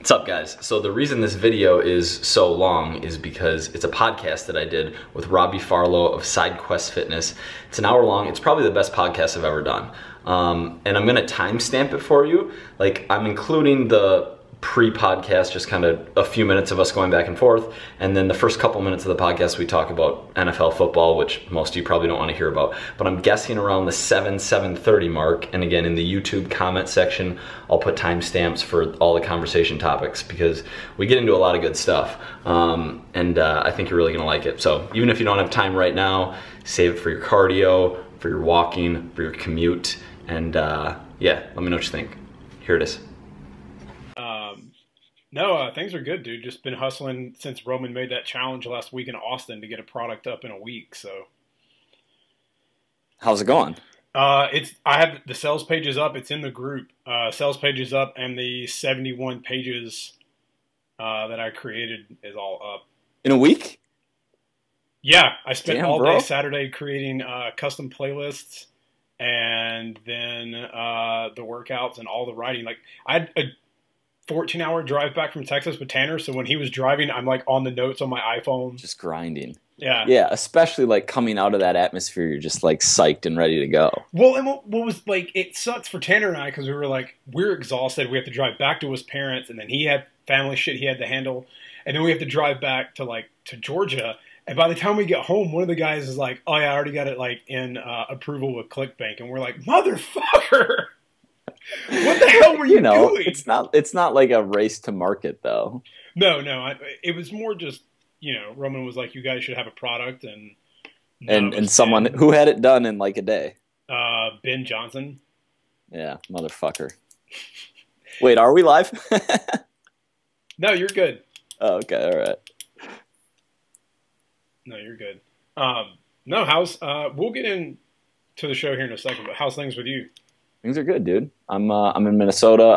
What's up, guys? So the reason this video is so long is because it's a podcast that I did with Robbie Farlow of SideQuest Fitness. It's an hour long. It's probably the best podcast I've ever done. And I'm gonna timestamp it for you. Like, I'm including the pre-podcast, just kind of a few minutes of us going back and forth, and then the first couple minutes of the podcast we talk about NFL football, which most of you probably don't want to hear about, but I'm guessing around the 7:30 mark. And again, in the YouTube comment section, I'll put timestamps for all the conversation topics because we get into a lot of good stuff, and I think you're really gonna like it. So even if you don't have time right now, save it for your cardio, for your walking, for your commute, and yeah, let me know what you think. Here it is. No, things are good, dude. Just been hustling since Roman made that challenge last week in Austin to get a product up in a week. So, how's it going? I have the sales pages up. It's in the group. Sales pages up, and the 71 pages that I created is all up. In a week? Yeah, I spent all bro. day Saturday creating custom playlists, and then the workouts and all the writing. Like, I had a 14-hour drive back from Texas with Tanner, so when he was driving, I'm like on the notes on my iPhone. Just grinding. Yeah. Yeah, especially like coming out of that atmosphere, you're just like psyched and ready to go. Well, and what was like, it sucks for Tanner and I because we were like, we're exhausted. We have to drive back to his parents, and then he had family shit he had to handle, and then we have to drive back to Georgia. And by the time we get home, one of the guys is like, "Oh yeah, I already got it like in approval with ClickBank," and we're like, "Motherfucker! What the hell were you doing?" It's not like a race to market though. No. It was more just, Roman was like, "You guys should have a product," and someone who had it done in like a day. Ben Johnson. Yeah, motherfucker. Wait, are we live? No, you're good. Oh, okay, all right. No, you're good. No, how's we'll get into the show here in a second, but how's things with you? Things are good, dude. I'm in Minnesota.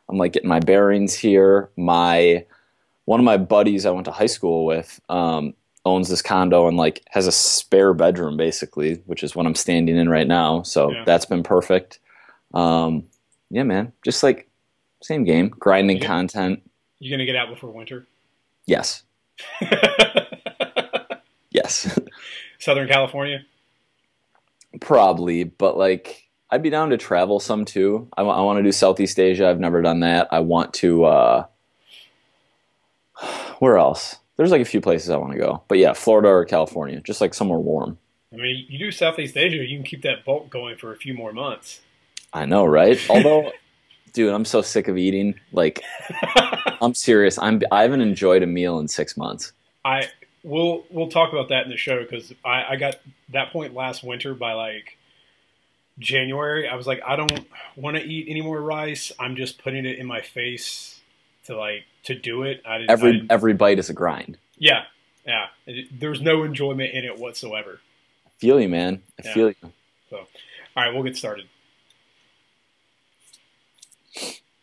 I'm like getting my bearings here. One of my buddies I went to high school with owns this condo and like has a spare bedroom basically, which is what I'm standing in right now. So that's been perfect. Yeah, man. Just like same game, grinding content. You gonna get out before winter? Yes. Yes. Southern California? Probably, but like I'd be down to travel some too. I want to do Southeast Asia. I've never done that. I want to, where else? There's like a few places I want to go. But yeah, Florida or California, just like somewhere warm. I mean, you do Southeast Asia, you can keep that bulk going for a few more months. I know, right? Although, dude, I'm so sick of eating. Like, I'm serious. I haven't enjoyed a meal in 6 months. We'll talk about that in the show because I got that point last winter by like January. I was like, I don't want to eat any more rice. I'm just putting it in my face to do it. Every bite is a grind. Yeah. There's no enjoyment in it whatsoever. I feel you, man. I feel you. So, all right, we'll get started.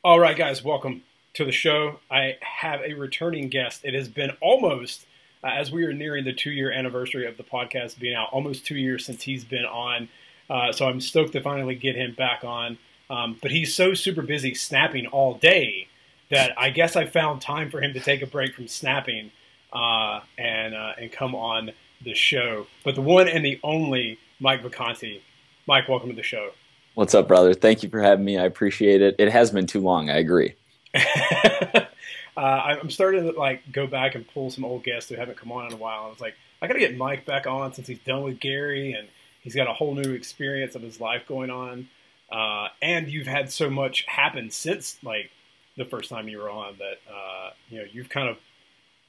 All right, guys, welcome to the show. I have a returning guest. It has been almost, as we are nearing the 2-year anniversary of the podcast being out, almost 2 years since he's been on. So I'm stoked to finally get him back on. But he's so super busy snapping all day that I guess I found time for him to take a break from snapping and come on the show. But the one and the only Mike Vacanti. Mike, welcome to the show. What's up, brother? Thank you for having me. I appreciate it. It has been too long. I agree. I'm starting to go back and pull some old guests who haven't come on in a while. I was like, I got to get Mike back on since he's done with Gary and he's got a whole new experience of his life going on. And you've had so much happen since the first time you were on that you've kind of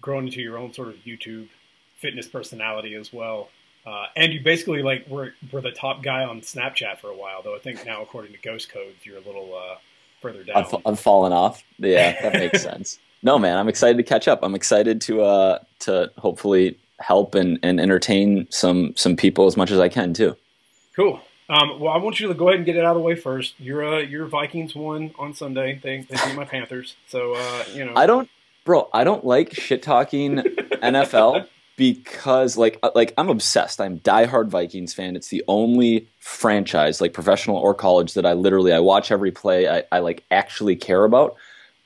grown into your own sort of YouTube fitness personality as well. And you basically were the top guy on Snapchat for a while, though I think now according to Ghost Codes you're a little further down. I've fallen off. Yeah, that makes sense. No, man, I'm excited to catch up. I'm excited to hopefully help and entertain some people as much as I can too. Cool. Well, I want you to go ahead and get it out of the way first. Your Vikings won on Sunday. They beat my Panthers. So I don't like shit talking NFL because I'm obsessed. I'm a diehard Vikings fan. It's the only franchise, like professional or college, that I watch every play. I actually care about.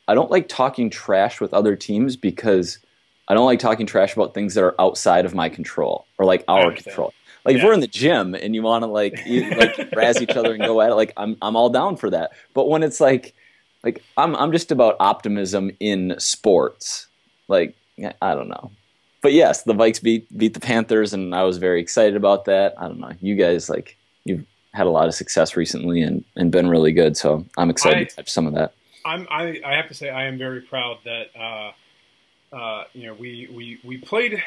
I don't like talking trash with other teams because I don't like talking trash about things that are outside of my control or like our control. Like if we're in the gym and you want to like razz each other and go at it, like I'm all down for that. But when it's like I'm just about optimism in sports. Like I don't know. But yes, the Vikes beat the Panthers, and I was very excited about that. I don't know. You guys, like, you've had a lot of success recently and been really good, so I'm excited to touch some of that. I have to say I am very proud that you know, we played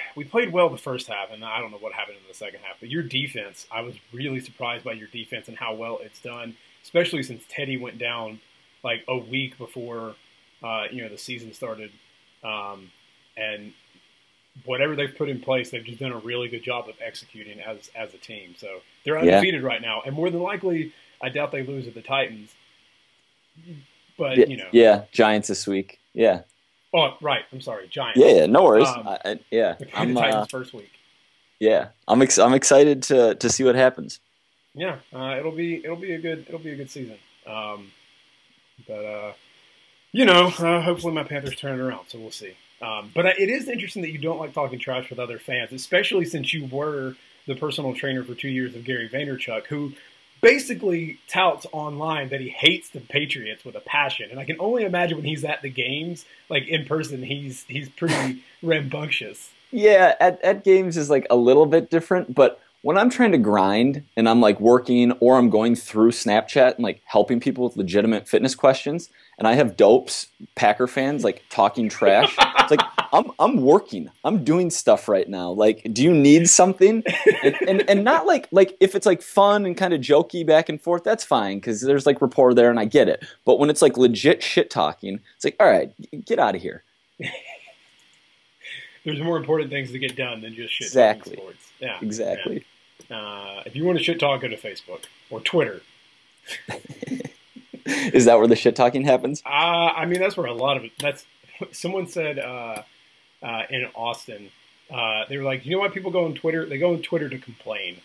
well the first half, and I don't know what happened in the second half. But your defense, I was really surprised by your defense and how well it's done, especially since Teddy went down like a week before you know, the season started, and whatever they've put in place, they've just done a really good job of executing as a team. So they're undefeated right now, and more than likely, I doubt they lose at the Titans. But you know, yeah, Giants this week, yeah. Oh, right. I'm sorry, Giants. Yeah, no worries. Yeah, the Titans first week. Yeah, I'm excited to see what happens. Yeah, it'll be a good season. But you know, hopefully my Panthers turn it around. So we'll see. But it is interesting that you don't like talking trash with other fans, especially since you were the personal trainer for 2 years of Gary Vaynerchuk, who basically touts online that he hates the Patriots with a passion. And I can only imagine when he's at the games, like in person, he's pretty rambunctious. Yeah, at games is like a little bit different, but when I'm trying to grind and I'm like working or I'm going through Snapchat and like helping people with legitimate fitness questions, and I have dopes, Packer fans, like talking trash, it's like I'm working, I'm doing stuff right now. Like, do you need something? And not like if it's like fun and kind of jokey back and forth, that's fine because there's like rapport there and I get it. But when it's like legit shit talking, it's like, all right, get out of here. There's more important things to get done than just shit exactly. talking sports. Yeah, exactly. Yeah. If you want to shit talk, go to Facebook or Twitter. Is that where the shit talking happens? I mean, that's where a lot of it. That's someone said in Austin. They were like, you know why people go on Twitter? They go on Twitter to complain.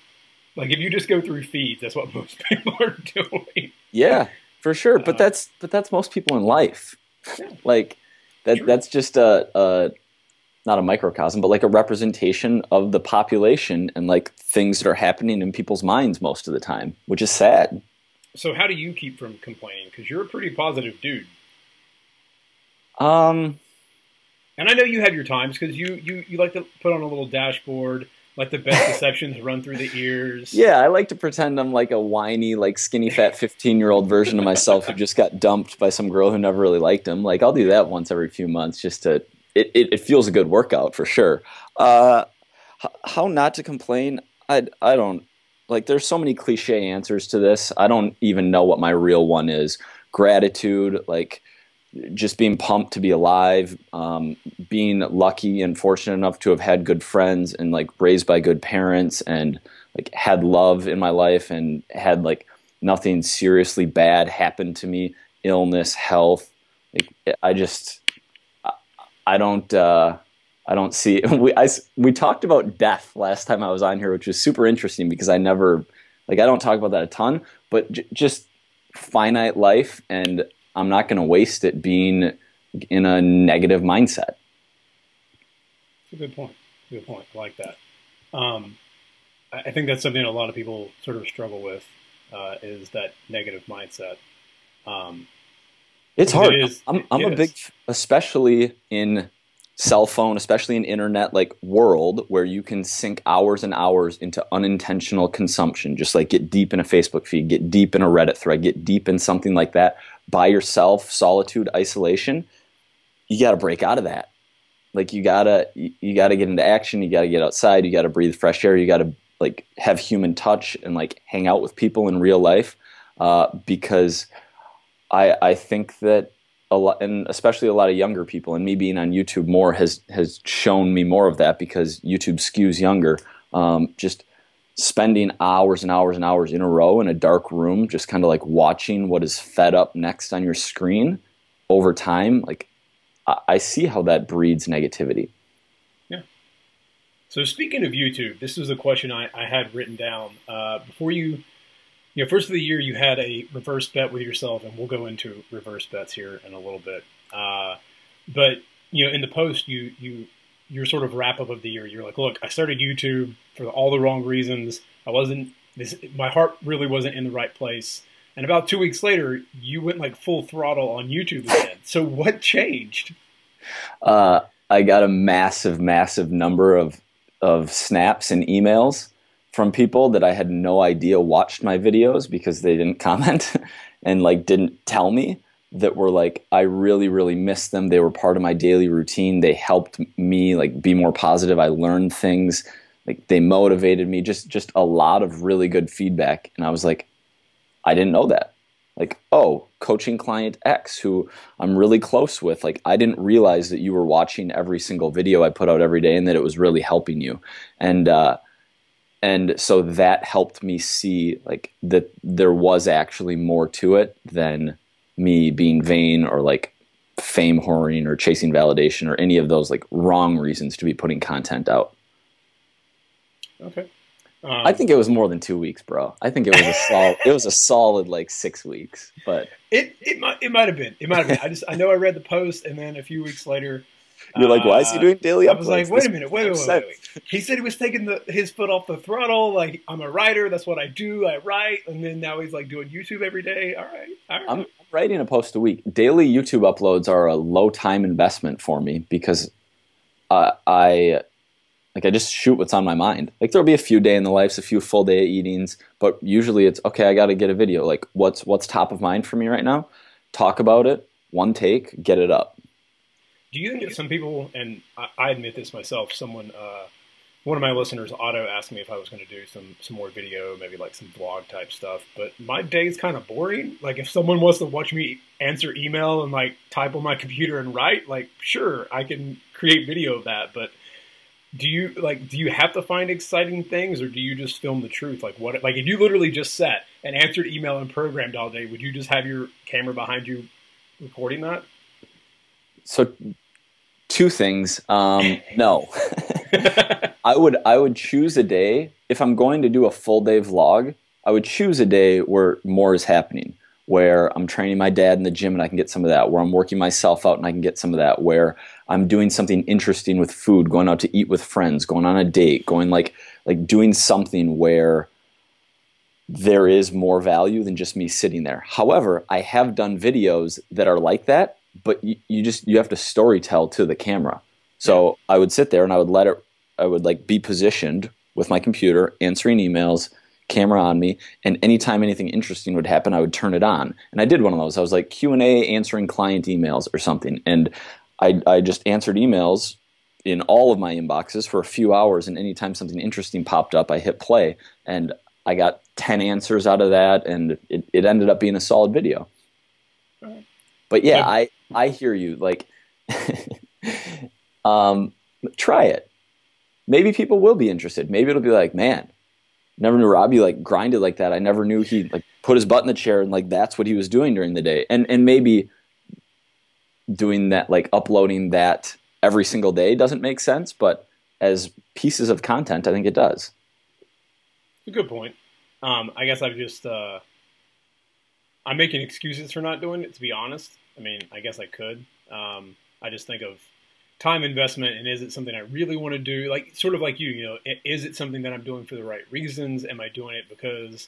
Like if you just go through feeds, that's what most people are doing. Yeah, for sure. But that's most people in life. Yeah. Like that's just not a microcosm, but like a representation of the population and like things that are happening in people's minds most of the time, which is sad. So how do you keep from complaining? Because you're a pretty positive dude. And I know you have your times because you like to put on a little dashboard, let the best deceptions run through the ears. Yeah, I like to pretend I'm like a whiny, like skinny fat 15-year-old version of myself who just got dumped by some girl who never really liked him. Like I'll do that once every few months just to it feels a good workout for sure. How not to complain? I don't like. There's so many cliche answers to this. I don't even know what my real one is. Gratitude, like just being pumped to be alive, being lucky and fortunate enough to have had good friends and like raised by good parents and like had love in my life and had like nothing seriously bad happen to me, illness, health. Like I don't see. We talked about death last time I was on here, which was super interesting because I don't talk about that a ton, but just finite life, and I'm not going to waste it being in a negative mindset. That's a good point. Good point. I like that. I think that's something a lot of people sort of struggle with, is that negative mindset. It's hard. I'm a big, especially in cell phone, especially in internet like world where you can sink hours and hours into unintentional consumption. Just like get deep in a Facebook feed, get deep in a Reddit thread, get deep in something like that by yourself, solitude, isolation. You got to break out of that. Like you gotta get into action. You got to get outside. You got to breathe fresh air. You got to like have human touch and like hang out with people in real life, because I think that a lot, and especially a lot of younger people, and me being on YouTube more has shown me more of that because YouTube skews younger. Just spending hours and hours and hours in a row in a dark room, just kind of like watching what is fed up next on your screen over time. Like I see how that breeds negativity. Yeah. So speaking of YouTube, this is a question I had written down before you. First of the year, you had a reverse bet with yourself, and we'll go into reverse bets here in a little bit. But in the post, your sort of wrap up of the year, you're like, look, I started YouTube for all the wrong reasons. My heart really wasn't in the right place. And about 2 weeks later, you went like full throttle on YouTube again. So what changed? I got a massive, massive number of snaps and emails from people that I had no idea watched my videos because they didn't comment and like didn't tell me, that were like, I really, really missed them. They were part of my daily routine. They helped me like be more positive. I learned things, like they motivated me, just a lot of really good feedback. And I was like, I didn't know that. Like, oh, coaching client X, who I'm really close with, like I didn't realize that you were watching every single video I put out every day and that it was really helping you. And so that helped me see like that there was actually more to it than me being vain or like fame whoring or chasing validation or any of those like wrong reasons to be putting content out. Okay. I think it was more than 2 weeks, bro. I think it was a solid like 6 weeks, but it might have been. I know I read the post, and then a few weeks later, you're like, why is he doing daily uploads? I was like, wait a minute, wait. He said he was taking his foot off the throttle. Like, I'm a writer. That's what I do. I write. And then now he's like doing YouTube every day. All right. I'm writing a post a week. Daily YouTube uploads are a low time investment for me because I just shoot what's on my mind. Like there'll be a few day in the lives, a few full day eatings, but usually it's okay. I got to get a video. Like what's top of mind for me right now? Talk about it. One take, get it up. Do you think that some people, and I admit this myself, one of my listeners, Otto, asked me if I was going to do some more video, maybe like some vlog type stuff, but my day is kind of boring. Like if someone wants to watch me answer email and like type on my computer and write, like sure, I can create video of that, but do you have to find exciting things, or do you just film the truth? Like if you literally just sat and answered email and programmed all day, would you just have your camera behind you recording that? So two things. No, I would choose a day. If I'm going to do a full day vlog, I would choose a day where more is happening, where I'm training my dad in the gym and I can get some of that, where I'm working myself out and I can get some of that, where I'm doing something interesting with food, going out to eat with friends, going on a date, going like doing something where there is more value than just me sitting there. However, I have done videos that are like that, but you have to story tell to the camera. So I would sit there and I would like be positioned with my computer, answering emails, camera on me, and anytime anything interesting would happen, I would turn it on. And I did one of those. I was like Q&A answering client emails or something. And I just answered emails in all of my inboxes for a few hours, and anytime something interesting popped up, I hit play. And I got 10 answers out of that, and it ended up being a solid video. Right. But yeah, I hear you. Like, try it. Maybe people will be interested. Maybe it'll be like, man, never knew Robbie like grinded like that. I never knew he like put his butt in the chair and like that's what he was doing during the day. And maybe doing that, like uploading that every single day doesn't make sense, but as pieces of content, I think it does. It's a good point. I guess I'm making excuses for not doing it, to be honest. I mean, I guess I could. I just think of time investment, and is it something I really want to do? Like, sort of like you, is it something that I'm doing for the right reasons? Am I doing it because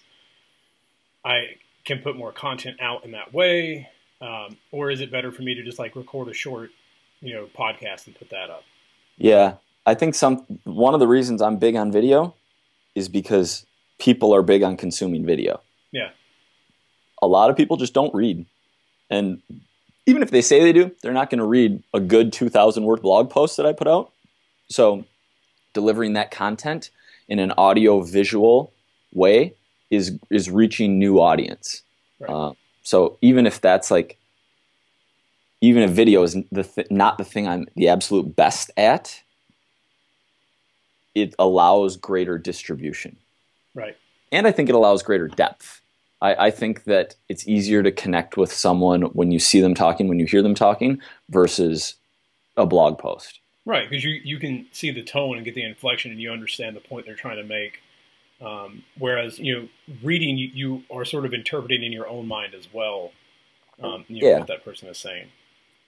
I can put more content out in that way? Or is it better for me to just like record a short, podcast and put that up? Yeah. I think one of the reasons I'm big on video is because people are big on consuming video. Yeah. A lot of people just don't read. And even if they say they do, they're not going to read a good 2,000 word blog post that I put out. So delivering that content in an audio visual way is reaching new audience. Right. So even if that's like, even if video is not the thing I'm the absolute best at, it allows greater distribution. Right. And I think it allows greater depth. I think that it's easier to connect with someone when you see them talking, when you hear them talking, versus a blog post. Right, because you can see the tone and get the inflection, and you understand the point they're trying to make. Whereas, reading, you are sort of interpreting in your own mind as well, what that person is saying.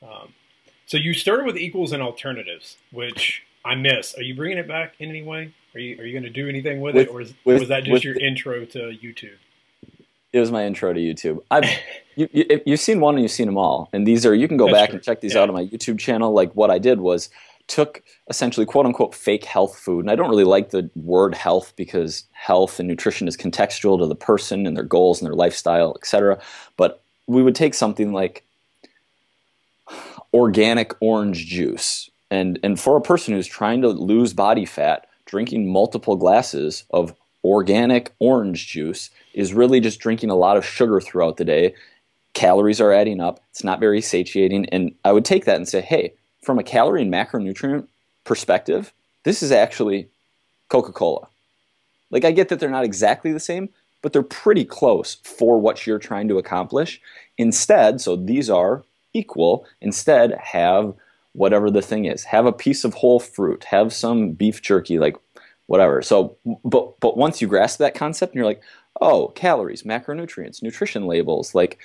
So you started with equals and alternatives, which I miss. Are you bringing it back in any way? Are you going to do anything with it, or was that just your intro to YouTube? It was my intro to YouTube. You've seen one and you've seen them all, and these are, you can go That's back true. and check these out on my YouTube channel. Like, what I did was took essentially quote unquote fake health food, and I don't really like the word health because health and nutrition is contextual to the person and their goals and their lifestyle, etc. But we would take something like organic orange juice, and for a person who's trying to lose body fat, drinking multiple glasses of organic orange juice is really just drinking a lot of sugar throughout the day. Calories are adding up. It's not very satiating. And I would take that and say, hey, from a calorie and macronutrient perspective, this is actually Coca-Cola. Like, I get that they're not exactly the same, but they're pretty close for what you're trying to accomplish. Instead, so these are equal. Instead, have whatever the thing is. Have a piece of whole fruit. Have some beef jerky, like whatever. So, but once you grasp that concept and you're like, oh, calories, macronutrients, nutrition labels, like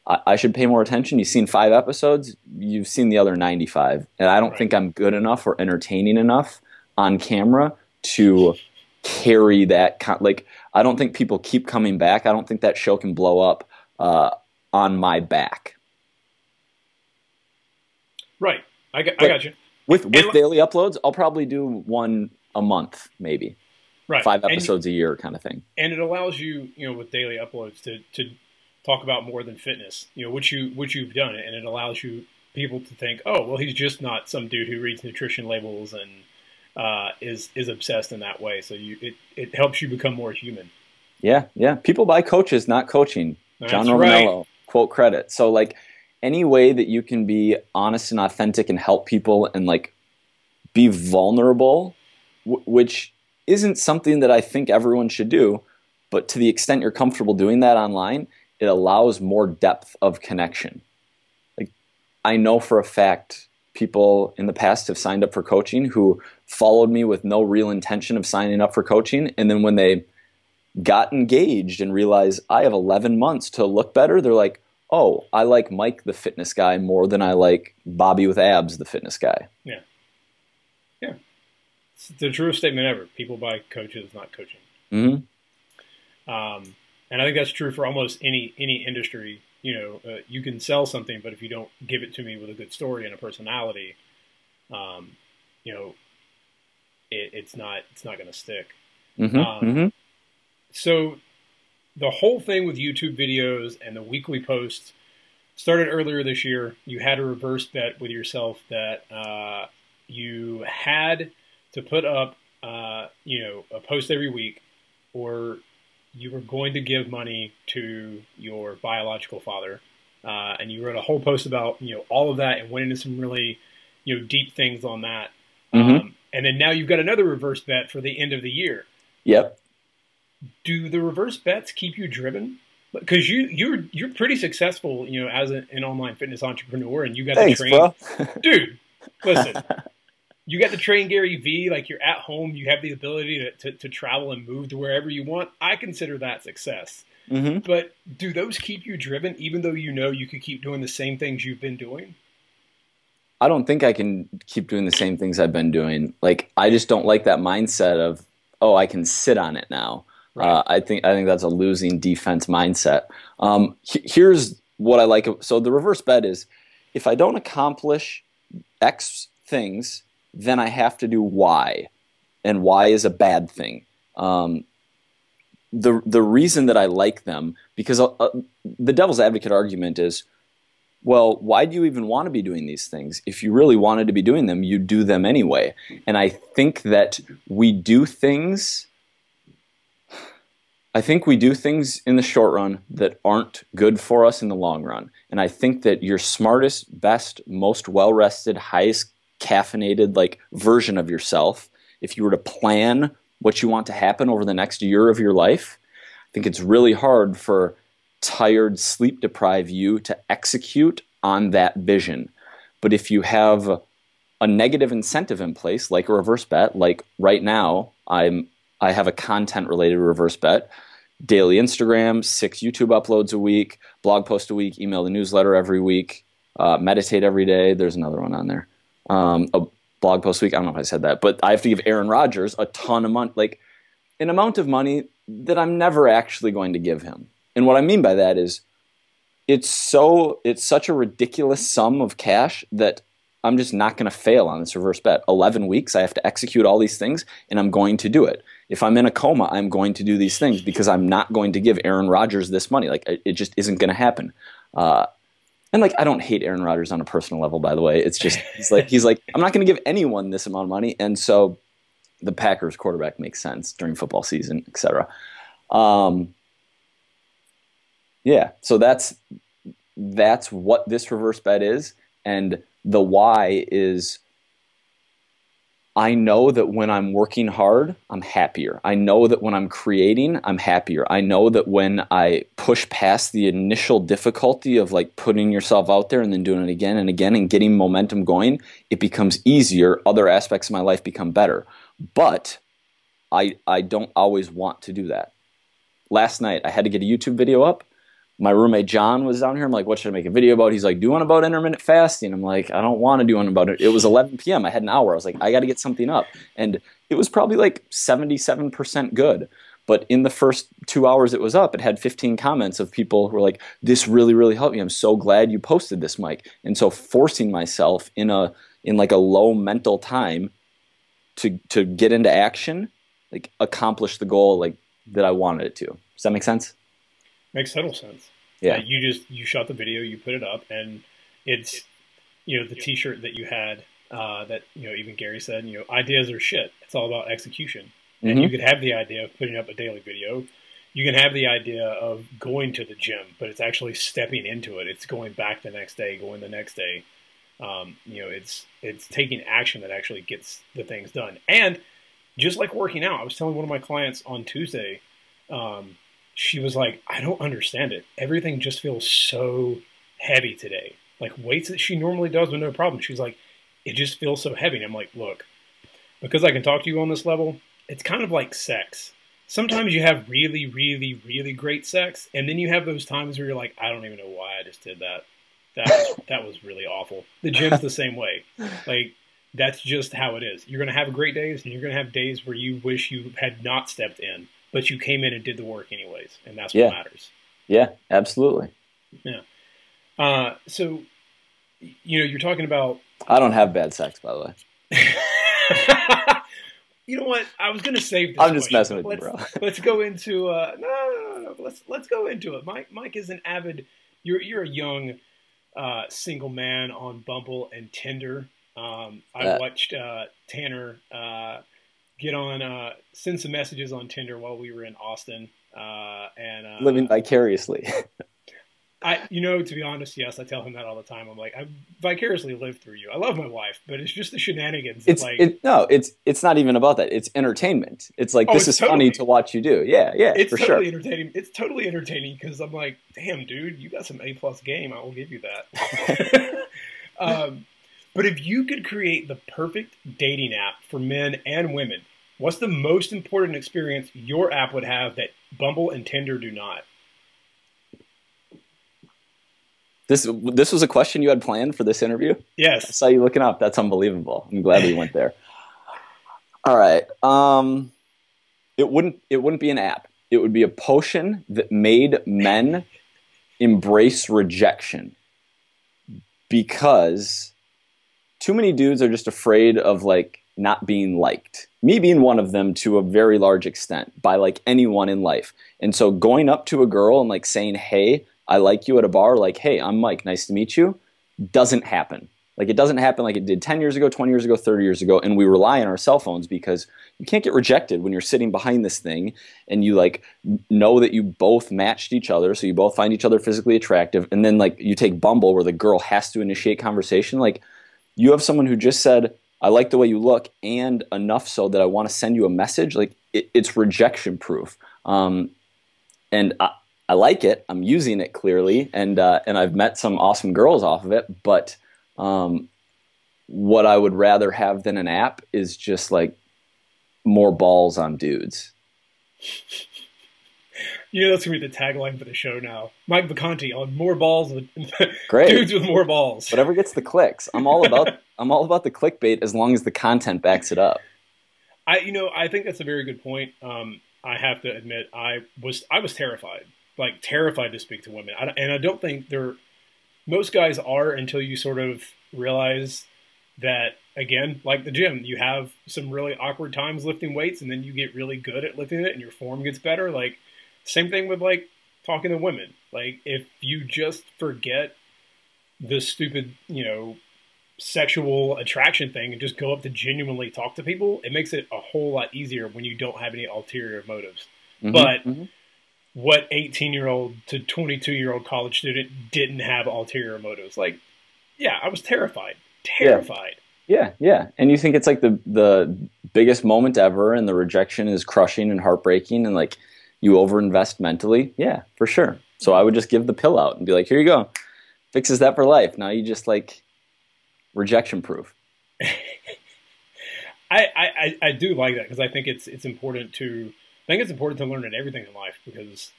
I should pay more attention. You've seen 5 episodes, you've seen the other 95. And I don't think I'm good enough or entertaining enough on camera to carry that. Like, I don't think people keep coming back. I don't think that show can blow up on my back. Right. I got you. With daily uploads, I'll probably do one a month, maybe. Right. 5 episodes a year kind of thing. And it allows you, with daily uploads to talk about more than fitness, which you've done, and it allows you people to think, oh, well, he's just not some dude who reads nutrition labels and is obsessed in that way. So it helps you become more human. Yeah. People buy coaches, not coaching. That's John Romanello, quote credit. So like any way that you can be honest and authentic and help people and like be vulnerable, which isn't something that I think everyone should do, but to the extent you're comfortable doing that online, it allows more depth of connection. Like, I know for a fact people in the past have signed up for coaching who followed me with no real intention of signing up for coaching, and then when they got engaged and realized I have 11 months to look better, they're like, oh, I like Mike the fitness guy more than I like Bobby with abs the fitness guy. Yeah. It's the truest statement ever. People buy coaches, not coaching. Mm-hmm. And I think that's true for almost any industry. You can sell something, but if you don't give it to me with a good story and a personality, it's not going to stick. Mm-hmm. So the whole thing with YouTube videos and the weekly posts started earlier this year. You had a reverse bet with yourself that you had to put up, a post every week, or you were going to give money to your biological father. And you wrote a whole post about, all of that and went into some really, deep things on that. Mm-hmm. And then now you've got another reverse bet for the end of the year. Yep. Do the reverse bets keep you driven? Because you're pretty successful, as an online fitness entrepreneur, and you got to train. Bro. Dude, listen. You got to train GaryVee, like you're at home, you have the ability to travel and move to wherever you want. I consider that success. Mm-hmm. But do those keep you driven, even though you could keep doing the same things you've been doing? I don't think I can keep doing the same things I've been doing. Like, I just don't like that mindset of, oh, I can sit on it now. Right. I think that's a losing defense mindset. Here's what I like. So the reverse bet is, if I don't accomplish X things, then I have to do Y, and Y is a bad thing. The reason that I like them, because the devil's advocate argument is, well, why do you even want to be doing these things? If you really wanted to be doing them, you'd do them anyway. And I think that we do things in the short run that aren't good for us in the long run. And I think that your smartest, best, most well-rested, highest caffeinated version of yourself, if you were to plan what you want to happen over the next year of your life, I think it's really hard for tired, sleep-deprived you to execute on that vision. But if you have a negative incentive in place, like a reverse bet, like right now, I have a content-related reverse bet, daily Instagram, 6 YouTube uploads a week, blog post a week, email the newsletter every week, meditate every day. There's another one on there. A blog post a week. I don't know if I said that, but I have to give Aaron Rodgers a ton of money, like an amount of money that I'm never actually going to give him. And what I mean by that is it's such a ridiculous sum of cash that I'm just not going to fail on this reverse bet. 11 weeks, I have to execute all these things, and I'm going to do it. If I'm in a coma, I'm going to do these things because I'm not going to give Aaron Rodgers this money. Like, it just isn't going to happen. And like, I don't hate Aaron Rodgers on a personal level, by the way. It's just, he's like, I'm not going to give anyone this amount of money. And so the Packers quarterback makes sense during football season, et cetera. Yeah, so that's what this reverse bet is. And the why is I know that when I'm working hard, I'm happier. I know that when I'm creating, I'm happier. I know that when I push past the initial difficulty of like putting yourself out there and then doing it again and again and getting momentum going, it becomes easier. Other aspects of my life become better. But I don't always want to do that. Last night, I had to get a YouTube video up. My roommate John was down here. I'm like, what should I make a video about? He's like, do one about intermittent fasting. I'm like, I don't want to do one about it. It was 11 p.m. I had an hour. I was like, I got to get something up. And it was probably like 77% good. But in the first 2 hours it was up, it had 15 comments of people who were like, this really, really helped me. I'm so glad you posted this, Mike. And so forcing myself in like a low mental time to get into action, like accomplish the goal like that I wanted it to. Does that make sense? Makes total sense. Yeah. You shot the video, you put it up, and it's, the t-shirt that you had, that, even Gary said, ideas are shit. It's all about execution. And you could have the idea of putting up a daily video. You can have the idea of going to the gym, but it's actually stepping into it. It's going back the next day, going the next day. It's taking action that actually gets the things done. And just like working out, I was telling one of my clients on Tuesday, she was like, I don't understand it. Everything just feels so heavy today. Like weights that she normally does with no problem. She's like, it just feels so heavy. And I'm like, look, because I can talk to you on this level, it's kind of like sex. Sometimes you have really, really, really great sex. And then you have those times where you're like, I don't even know why I just did that. That was really awful. The gym's the same way. Like, that's just how it is. You're going to have great days, and you're going to have days where you wish you had not stepped in. But you came in and did the work anyways, and that's what matters. Yeah, absolutely. Yeah. So, you're talking about... I don't have bad sex, by the way. You know what? I was going to save this I'm just messing with you, bro. Let's go into... No. Let's go into it. Mike is an avid... You're a young single man on Bumble and Tinder. I watched Tanner... get on, send some messages on Tinder while we were in Austin, and living vicariously. To be honest, yes, I tell him that all the time. I'm like, I vicariously live through you. I love my wife, but it's just the shenanigans. It's not even about that. It's entertainment. It's like, this is funny to watch you do. Yeah, it's for totally sure. entertaining. It's totally entertaining because I'm like, damn, dude, you got some A+ game. I will give you that. But if you could create the perfect dating app for men and women, what's the most important experience your app would have that Bumble and Tinder do not? This was a question you had planned for this interview? Yes. I saw you looking up. That's unbelievable. I'm glad we went there. All right. It wouldn't be an app. It would be a potion that made men embrace rejection, because too many dudes are just afraid of like not being liked. Me being one of them to a very large extent by like anyone in life. And so going up to a girl and like saying, hey, I like you at a bar, like, hey, I'm Mike, nice to meet you, doesn't happen. Like it doesn't happen like it did 10 years ago, 20 years ago, 30 years ago. And we rely on our cell phones because you can't get rejected when you're sitting behind this thing and you like know that you both matched each other. So you both find each other physically attractive. And then like you take Bumble where the girl has to initiate conversation. Like you have someone who just said, I like the way you look, and enough so that I want to send you a message. Like it's rejection proof. And I like it. I'm using it clearly. And I've met some awesome girls off of it. But what I would rather have than an app is just like more balls on dudes. You know, that's going to be the tagline for the show now. Mike Vacanti on more balls with Great. dudes with more balls. Whatever gets the clicks. I'm all about the clickbait as long as the content backs it up. I think that's a very good point. I have to admit, I was terrified, like terrified to speak to women. And I don't think most guys are until you sort of realize that, again, like the gym, you have some really awkward times lifting weights and then you get really good at lifting it and your form gets better. Like, same thing with like talking to women. Like, if you just forget the stupid, sexual attraction thing and just go up to genuinely talk to people, it makes it a whole lot easier when you don't have any ulterior motives. Mm-hmm, but mm-hmm. What 18-year-old to 22-year-old college student didn't have ulterior motives? Like, yeah, I was terrified. Yeah. And you think it's like the biggest moment ever and the rejection is crushing and heartbreaking and like you overinvest mentally. Yeah, for sure. So I would just give the pill out and be like, here you go. Fixes that for life. Now you just like rejection proof. I do like that because I think it's important to learn in everything in life because,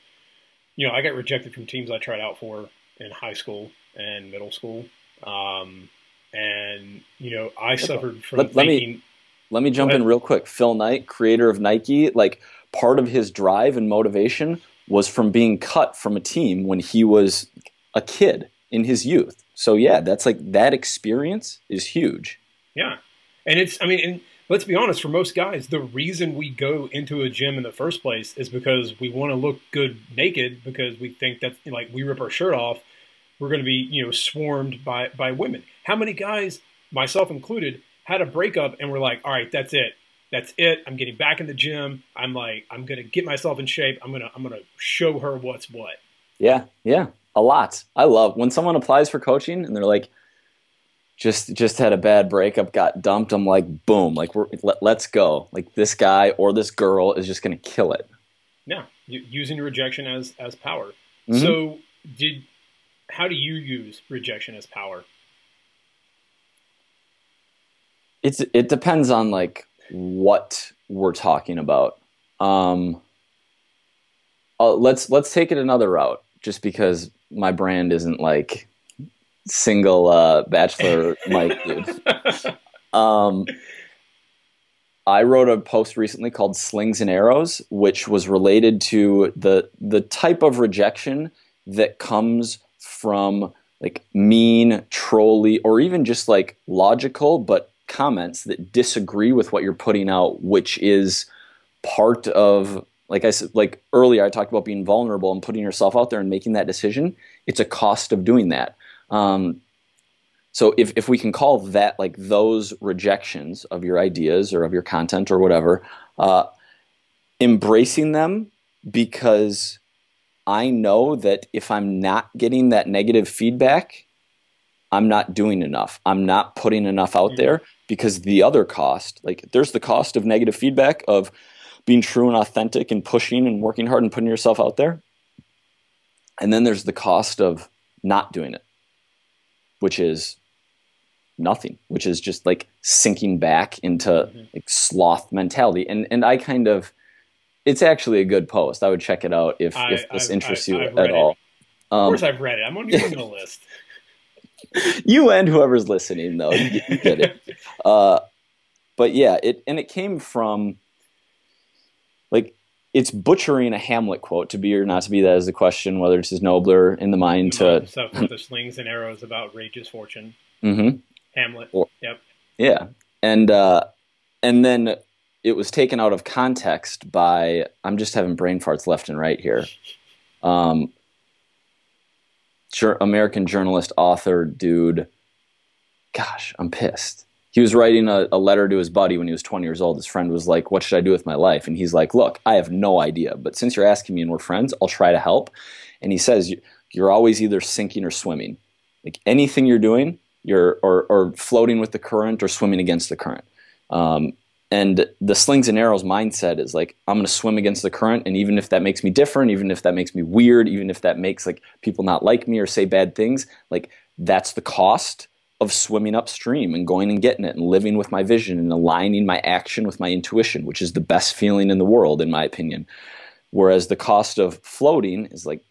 I got rejected from teams I tried out for in high school and middle school. And I suffered from thinking. Let me jump in real quick. Phil Knight, creator of Nike, like part of his drive and motivation was from being cut from a team when he was a kid in his youth. So yeah, that's like that experience is huge. Yeah. And let's be honest, for most guys, the reason we go into a gym in the first place is because we want to look good naked because we think that like we rip our shirt off, we're going to be, swarmed by women. How many guys, myself included, had a breakup and were like, all right, that's it. That's it. I'm getting back in the gym. I'm going to get myself in shape. I'm going to show her what's what. Yeah. A lot. I love when someone applies for coaching and they're like, just had a bad breakup, got dumped. I'm like, boom, like let's go. Like this guy or this girl is just going to kill it. Yeah. Using rejection as power. Mm-hmm. So how do you use rejection as power? It depends on like what we're talking about. Let's take it another route just because my brand isn't like single bachelor Mike dude. I wrote a post recently called Slings and Arrows, which was related to the type of rejection that comes from like mean, trolly, or even just like logical, but comments that disagree with what you're putting out, which is part of, like I said, like earlier, I talked about being vulnerable and putting yourself out there and making that decision. It's a cost of doing that. So if we can call that like those rejections of your ideas or of your content or whatever, embracing them because I know that if I'm not getting that negative feedback, I'm not doing enough. I'm not putting enough out there because the other cost, like there's the cost of negative feedback of being true and authentic and pushing and working hard and putting yourself out there. And then there's the cost of not doing it, which is nothing, which is just like sinking back into like sloth mentality. And I kind of, it's actually a good post. I would check it out if this interests you at all. Of course I've read it. I'm on your email list. You and whoever's listening, though, you get it. But yeah, it came from like it's butchering a Hamlet quote. To be or not to be, that is the question. Whether it's his nobler in the mind to stuff with the slings and arrows about outrageous fortune. Mm-hmm. Hamlet. Yep. Yeah, and then it was taken out of context by I'm just having brain farts left and right here. American journalist, author, dude. Gosh, I'm pissed. He was writing a letter to his buddy when he was 20 years old. His friend was like, what should I do with my life? And he's like, look, I have no idea. But since you're asking me and we're friends, I'll try to help. And he says, you're always either sinking or swimming. Like anything you're doing, you're or floating with the current or swimming against the current. And the slings and arrows mindset is like, I'm going to swim against the current. And even if that makes me different, even if that makes me weird, even if that makes like people not like me or say bad things, like that's the cost of swimming upstream and going and getting it and living with my vision and aligning my action with my intuition, which is the best feeling in the world, in my opinion. Whereas the cost of floating is like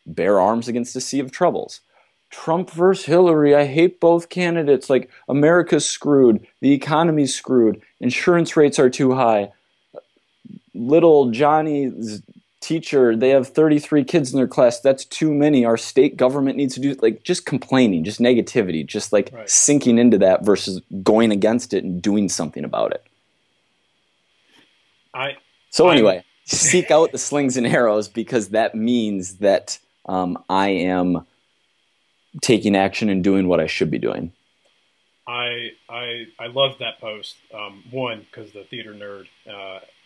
bear arms against a sea of troubles. Trump versus Hillary, I hate both candidates. Like, America's screwed, the economy's screwed, insurance rates are too high. Little Johnny's teacher, they have 33 kids in their class. That's too many. Our state government needs to do, like, just complaining, just negativity, just like sinking into that versus going against it and doing something about it. Anyway, seek out the slings and arrows, because that means that I am taking action and doing what I should be doing. I loved that post. One, because the theater nerd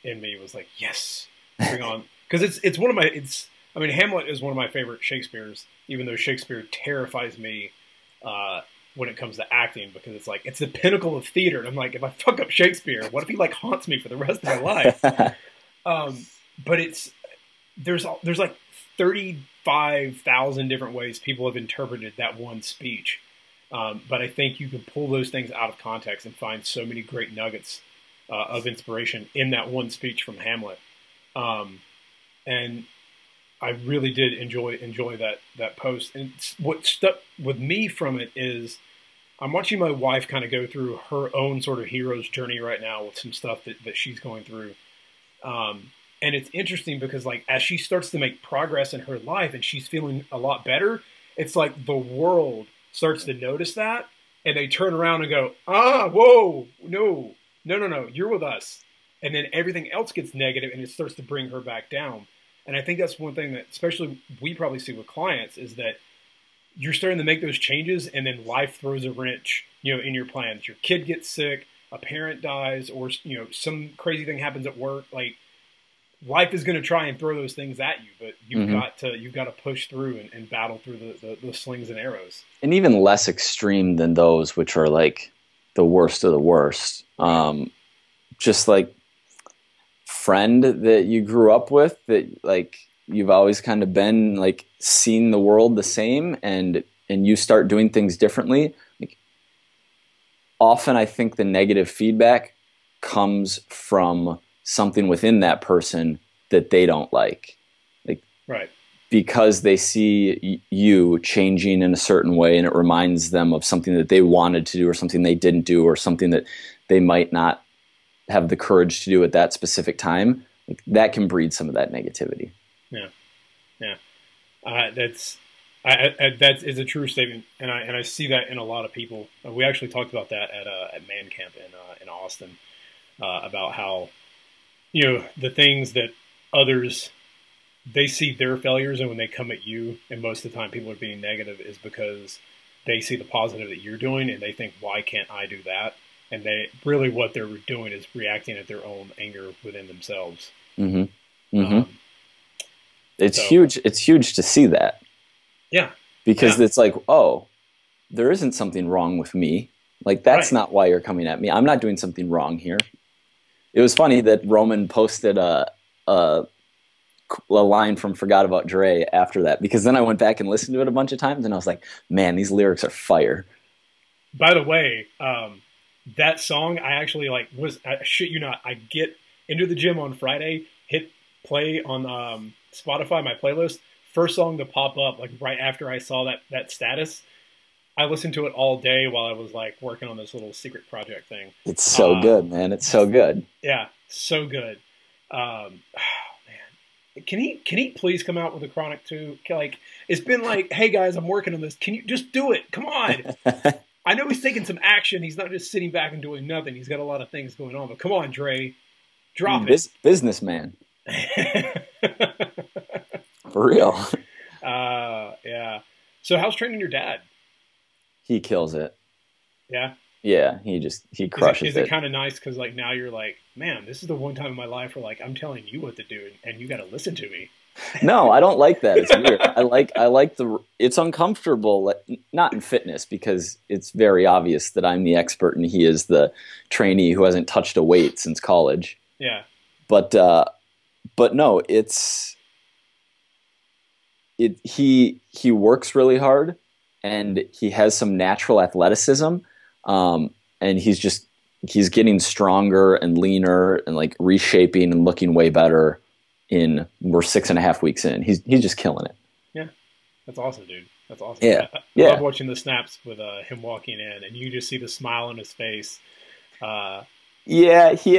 in me was like, yes, bring on. Because it's one of my, Hamlet is one of my favorite Shakespeare's, even though Shakespeare terrifies me when it comes to acting, because it's like, it's the pinnacle of theater. And I'm like, if I fuck up Shakespeare, what if he like haunts me for the rest of my life? But there's like 35,000 different ways people have interpreted that one speech. But I think you can pull those things out of context and find so many great nuggets of inspiration in that one speech from Hamlet. And I really did enjoy that post. And what stuck with me from it is I'm watching my wife kind of go through her own sort of hero's journey right now with some stuff that she's going through. And it's interesting because, like, as she starts to make progress in her life and she's feeling a lot better, it's like the world starts to notice that, and they turn around and go, whoa, no, you're with us. And then everything else gets negative, and it starts to bring her back down. And I think that's one thing that especially we probably see with clients is that you're starting to make those changes, and then life throws a wrench, in your plans. Your kid gets sick, a parent dies, or, some crazy thing happens at work. Like, life is going to try and throw those things at you, but you've got to push through and battle through the slings and arrows. And even less extreme than those, which are like the worst of the worst. Just like friend that you grew up with, that like you've always kind of been like seeing the world the same, and you start doing things differently. Like, often I think the negative feedback comes from something within that person that they don't like. Right. Because they see you changing in a certain way, and it reminds them of something that they wanted to do or something they didn't do or something that they might not have the courage to do at that specific time. Like, that can breed some of that negativity. Yeah. That is a true statement, and I see that in a lot of people. We actually talked about that at Man Camp in Austin, about how the things that others, they see their failures, and when they come at you, and most of the time people are being negative, is because they see the positive that you're doing, and they think, why can't I do that? And they really, what they're doing is reacting at their own anger within themselves. Mm-hmm. Mm-hmm. It's huge. It's huge to see that. Yeah. Because it's like, oh, there isn't something wrong with me. Like, that's not why you're coming at me. I'm not doing something wrong here. It was funny that Roman posted a line from Forgot About Dre after that, because then I went back and listened to it a bunch of times, and I was like, man, these lyrics are fire. By the way, that song, I actually I shit you not, I get into the gym on Friday, hit play on Spotify, my playlist, first song to pop up, like right after I saw that status. I listened to it all day while I was like working on this little secret project thing. It's so good, man. It's so good. Yeah, so good. Man, can he please come out with a Chronic 2? Like, it's been like, hey guys, I'm working on this. Can you just do it? Come on. I know he's taking some action. He's not just sitting back and doing nothing. He's got a lot of things going on. But come on, Dre, drop it. Businessman. For real. Yeah. So how's training your dad? He kills it. Yeah? Yeah, he crushes it. Is it kind of nice because like now you're like, man, this is the one time in my life where like I'm telling you what to do and you got to listen to me. No, I don't like that. It's weird. I like it's uncomfortable, not in fitness, because it's very obvious that I'm the expert and he is the trainee who hasn't touched a weight since college. Yeah. But no, he works really hard, and he has some natural athleticism, and he's getting stronger and leaner and like reshaping and looking way better we're 6.5 weeks in. He's just killing it. Yeah, that's awesome, dude. That's awesome. Yeah, I yeah. love watching the snaps with him walking in, and you just see the smile on his face. Yeah, he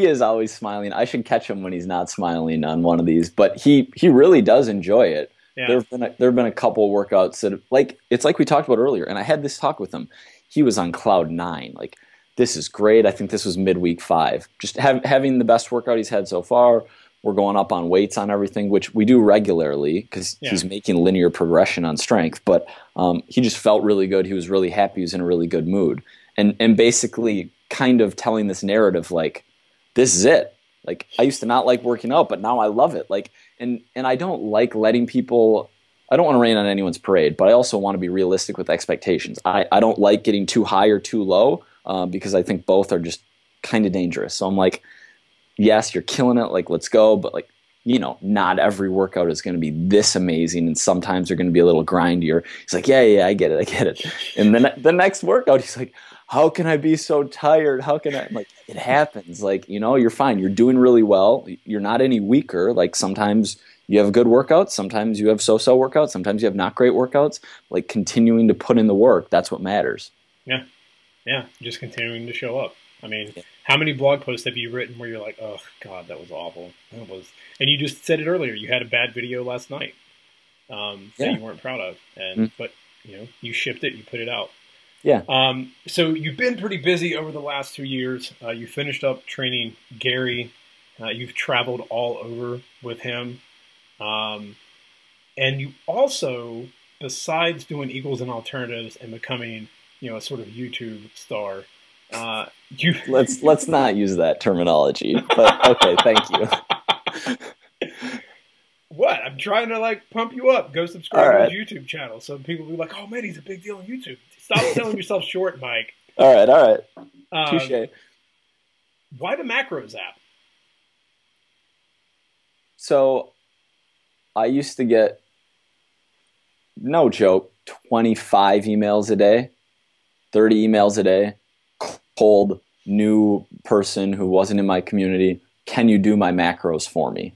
is always smiling. I should catch him when he's not smiling on one of these, but he really does enjoy it. Yeah. There've been a couple workouts that like it's like we talked about earlier, and I had this talk with him. He was on cloud 9. Like, this is great. I think this was midweek 5. Just having the best workout he's had so far. We're going up on weights on everything, which we do regularly because he's making linear progression on strength. But he just felt really good. He was really happy. He was in a really good mood, and basically kind of telling this narrative like, this is it. Like, I used to not like working out, but now I love it. Like, and I don't like letting people. I don't want to rain on anyone's parade, but I also want to be realistic with expectations. I don't like getting too high or too low because I think both are just kind of dangerous. So I'm like, yes, you're killing it. Like, let's go. But like, not every workout is going to be this amazing. And sometimes they're going to be a little grindier. He's like, yeah, I get it. And then the next workout, he's like, how can I be so tired? How can I? I'm like, it happens. Like, you're fine. You're doing really well. You're not any weaker. Like, sometimes you have good workouts. Sometimes you have so-so workouts. Sometimes you have not great workouts. Like, continuing to put in the work. That's what matters. Yeah. Yeah. Just continuing to show up. I mean, how many blog posts have you written where you're like, oh, God, that was awful. That was, and you just said it earlier. You had a bad video last night that you weren't proud of. But, you shipped it. You put it out. Yeah. So you've been pretty busy over the last 2 years. You finished up training Gary. You've traveled all over with him. And you also, besides doing Eagles and Alternatives and becoming, a sort of YouTube star, let's not use that terminology, but okay, thank you. What? I'm trying to like pump you up. Go subscribe to his YouTube channel so people will be like, oh man, he's a big deal on YouTube. Stop selling yourself short, Mike. All right. Touche. Why the macros app? So I used to get, no joke, 25 emails a day, 30 emails a day. Cold new person who wasn't in my community, can you do my macros for me?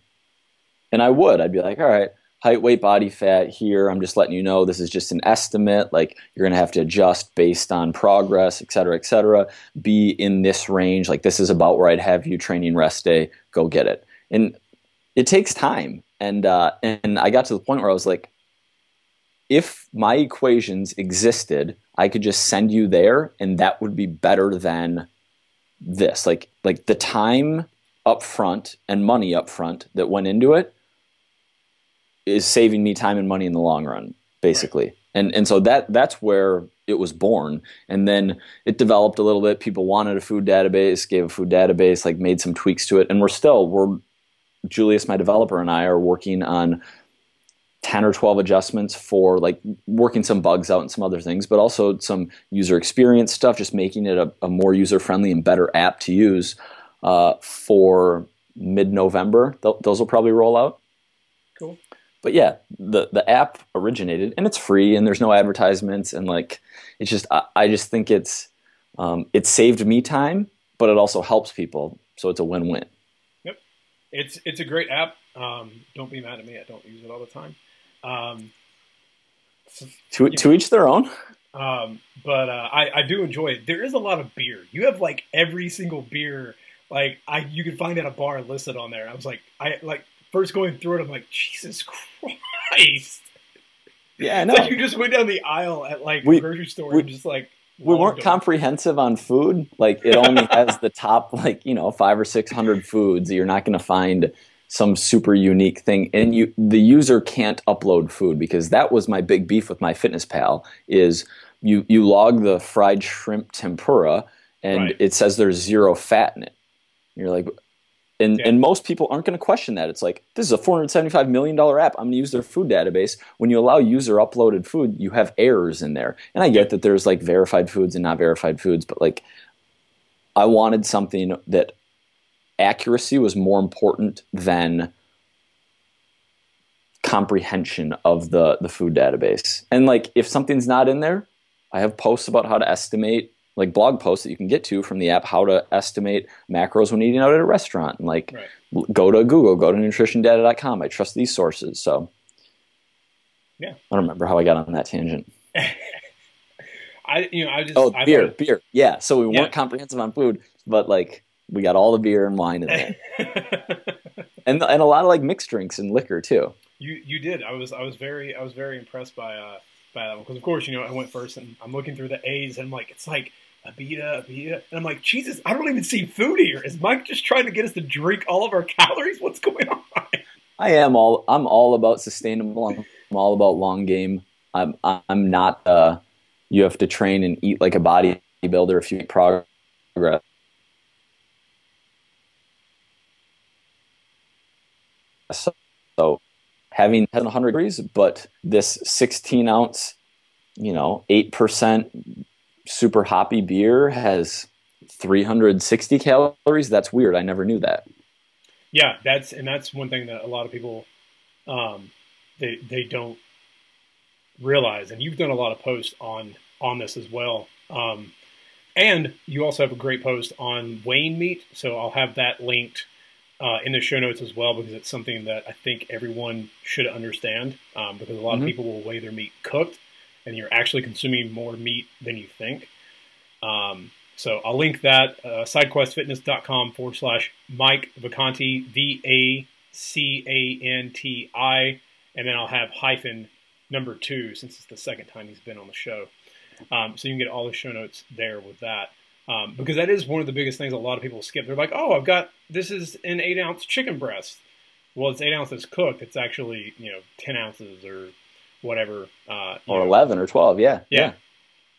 And I'd be like, all right, height, weight, body fat here. I'm just letting you know this is just an estimate. Like, you're going to have to adjust based on progress, et cetera, be in this range. Like, this is about where I'd have you training rest day. Go get it. And it takes time. And I got to the point where I was like, if my equations existed, I could just send you there and that would be better than this. Like the time up front and money up front that went into it is saving me time and money in the long run, basically. Right. And so that's where it was born. And then it developed a little bit. People wanted a food database, gave a food database, like made some tweaks to it. And Julius, my developer, and I are working on 10 or 12 adjustments for like working some bugs out and some other things, but also some user experience stuff, just making it a more user-friendly and better app to use for mid-November. Those will probably roll out. Cool. But yeah, the app originated and it's free and there's no advertisements and like, it's just, I just think it saved me time, but it also helps people. So it's a win-win. Yep. It's a great app. Don't be mad at me. I don't use it all the time. To each their own. But I do enjoy it. There is a lot of beer. You have like every single beer you can find at a bar listed on there. I was like, first going through it, I'm like, Jesus Christ. Yeah, I know. It's like you just went down the aisle at a grocery store and just like. We weren't comprehensive on food. Like, it only has the top 500 or 600 foods. You're not going to find some super unique thing, and the user can't upload food, because that was my big beef with MyFitnessPal. Is you log the fried shrimp tempura and it says there's 0 fat in it. You're like, and most people aren't going to question that. It's like, this is a $475 million app. I'm going to use their food database. When you allow user uploaded food, you have errors in there. And I get that there's like verified foods and not verified foods, but like, I wanted something that accuracy was more important than comprehension of the food database. And like, if something's not in there, I have posts about how to estimate like blog posts that you can get to from the app, how to estimate macros when eating out at a restaurant, and like go to Google, go to nutritiondata.com. I trust these sources. So yeah, I don't remember how I got on that tangent. Beer. Yeah. So we weren't comprehensive on food, but like we got all the beer and wine in there. and a lot of like mixed drinks and liquor too. You did. I was very impressed by that one, because of course, I went first and I'm looking through the A's and I'm like, it's like Abita, and I'm like, Jesus, I don't even see food here. Is Mike just trying to get us to drink all of our calories? What's going on? I'm all about sustainable. I'm all about long game. I'm not you have to train and eat like a bodybuilder if you make progress. So having 100 degrees, but this 16 ounce, 8% super hoppy beer has 360 calories. That's weird. I never knew that. Yeah, that's one thing that a lot of people they don't realize. And you've done a lot of posts on this as well. And you also have a great post on weighing meat. So I'll have that linked in the show notes as well, because it's something that I think everyone should understand, because a lot of people will weigh their meat cooked, and you're actually consuming more meat than you think. So I'll link that, sidequestfitness.com/Mike Vacanti, VACANTI, and then I'll have -2 since it's the second time he's been on the show. So you can get all the show notes there with that. Because that is one of the biggest things a lot of people skip. They're like, oh, this is an 8-ounce chicken breast. Well, it's 8 ounces cooked. It's actually, 10 ounces or whatever. Or 11 or 12, yeah.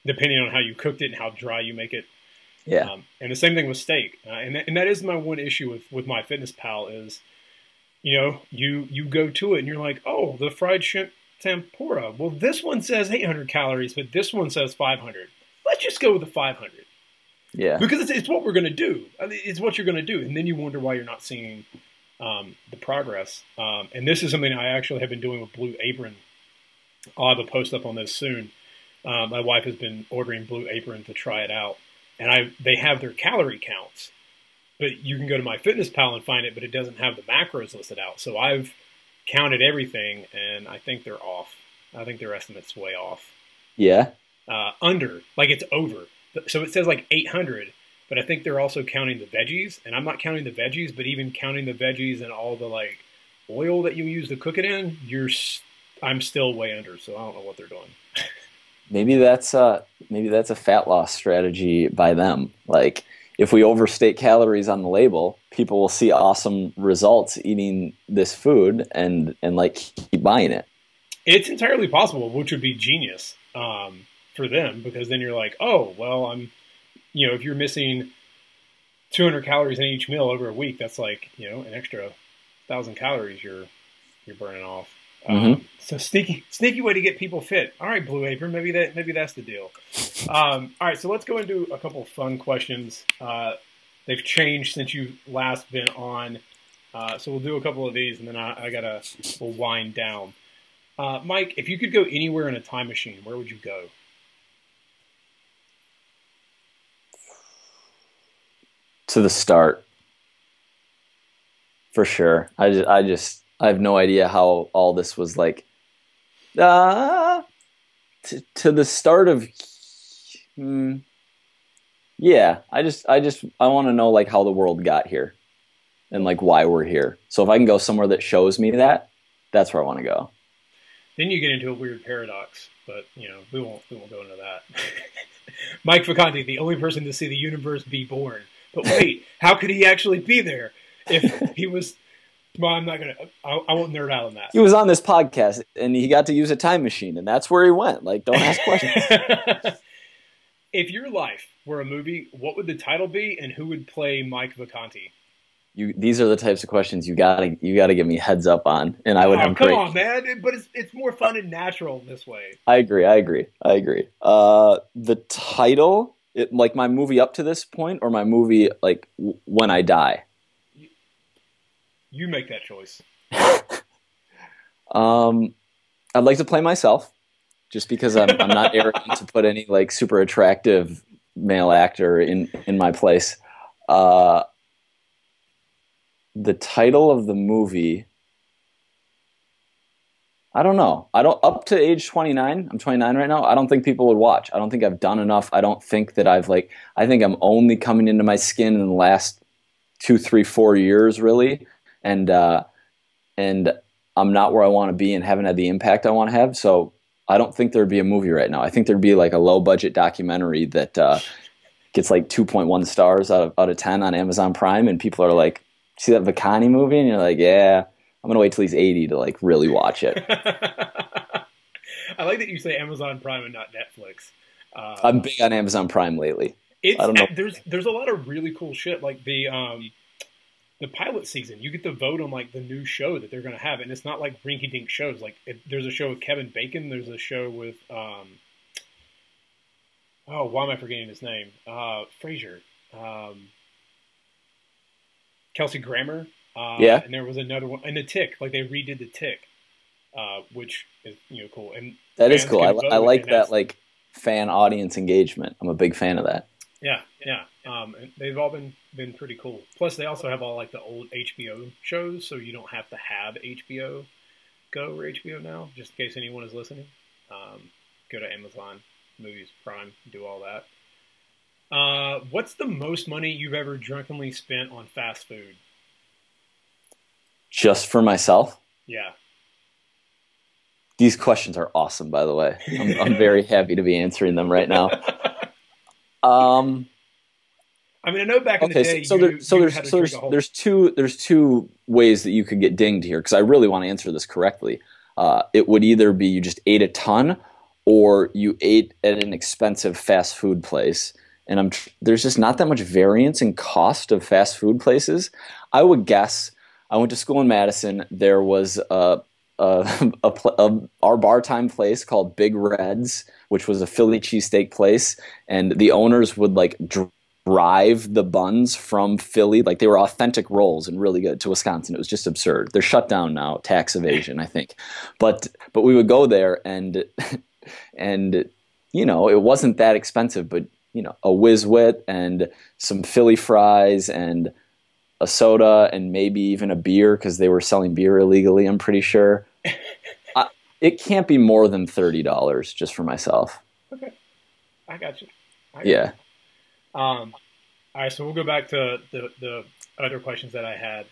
Depending on how you cooked it and how dry you make it. Yeah. And the same thing with steak. And that is my one issue with MyFitnessPal is, you go to it and you're like, oh, the fried shrimp tempura. Well, this one says 800 calories, but this one says 500. Let's just go with the 500. Yeah. Because it's what we're going to do. I mean, it's what you're going to do. And then you wonder why you're not seeing the progress. And this is something I actually have been doing with Blue Apron. I'll have a post up on this soon. My wife has been ordering Blue Apron to try it out. And they have their calorie counts. But you can go to MyFitnessPal and find it, but it doesn't have the macros listed out. So I've counted everything, and I think they're off. I think their estimate's way off. Yeah? Under. Like it's over. So it says like 800, but I think they're also counting the veggies, and I'm not counting the veggies, but even counting the veggies and all the like oil that you use to cook it in, I'm still way under, so I don't know what they're doing. Maybe that's a fat loss strategy by them. Like if we overstate calories on the label, people will see awesome results eating this food and like keep buying it. It's entirely possible, which would be genius. For them, because then you're like, oh, well, if you're missing 200 calories in each meal over a week, that's like, an extra 1,000 calories you're burning off. So sneaky way to get people fit. All right, Blue Apron, maybe that's the deal. All right, so let's go into a couple of fun questions. They've changed since you've last been on. So we'll do a couple of these, and then we'll wind down. Mike, if you could go anywhere in a time machine, where would you go? To the start, for sure. I have no idea how all this was like. To the start of, yeah. I want to know like how the world got here, and like why we're here. So if I can go somewhere that shows me that, that's where I want to go. Then you get into a weird paradox, but we won't go into that. Mike Vacanti, the only person to see the universe be born. But wait, how could he actually be there if he was? Well, I won't nerd out on that. He was on this podcast and he got to use a time machine, and that's where he went. Like, don't ask questions. If your life were a movie, what would the title be, and who would play Mike Vacanti? These are the types of questions you gotta give me heads up on, and I would have great. Come on, man! But it's more fun and natural this way. I agree. The title. Like my movie up to this point, or my movie like when I die? You make that choice. I'd like to play myself, just because I'm not arrogant to put any like super attractive male actor in my place. Uh, the title of the movie, I don't know. I don't up to age 29. I'm 29 right now. I don't think people would watch. I don't think I've done enough. I don't think that I think I'm only coming into my skin in the last 2, 3, 4 years, really, and I'm not where I want to be and haven't had the impact I want to have. So I don't think there'd be a movie right now. I think there'd be like a low budget documentary that gets like 2.1 stars out of 10 on Amazon Prime, and people are like, "See that Vacanti movie?" And you're like, "Yeah, I'm gonna wait till he's 80 to like really watch it." I like that you say Amazon Prime and not Netflix. I'm big on Amazon Prime lately. It's, I don't know. there's a lot of really cool shit, like the pilot season. You get to vote on like the new show that they're going to have, and it's not like rinky dink shows. Like there's a show with Kevin Bacon. There's a show with oh, why am I forgetting his name? Frasier, Kelsey Grammer. Yeah, and there was another one, and The Tick. Like they redid The Tick, which is cool. And that is cool. I like and that like fan audience engagement. I'm a big fan of that. Yeah, yeah. And they've all been pretty cool. Plus, they also have all like the old HBO shows, so you don't have to have HBO Go or HBO Now. Just in case anyone is listening, go to Amazon Movies Prime, do all that. What's the most money you've ever drunkenly spent on fast food? Just for myself? Yeah. These questions are awesome, by the way. I'm very happy to be answering them right now. I mean, I know back in the day, there's two ways that you could get dinged here, because I really want to answer this correctly. It would either be you just ate a ton, or you ate at an expensive fast food place. And there's just not that much variance in cost of fast food places. I would guess. I went to school in Madison. There was our bar time place called Big Red's, which was a Philly cheesesteak place, and the owners would like drive the buns from Philly, like they were authentic rolls and really good, to Wisconsin. It was just absurd. They're shut down now, tax evasion, I think. But we would go there, and it wasn't that expensive, but a Whiz Wit and some Philly fries and a soda and maybe even a beer, because they were selling beer illegally, I'm pretty sure. It can't be more than $30 just for myself. Okay. I got you. Yeah. All right, so we'll go back to the other questions that I had.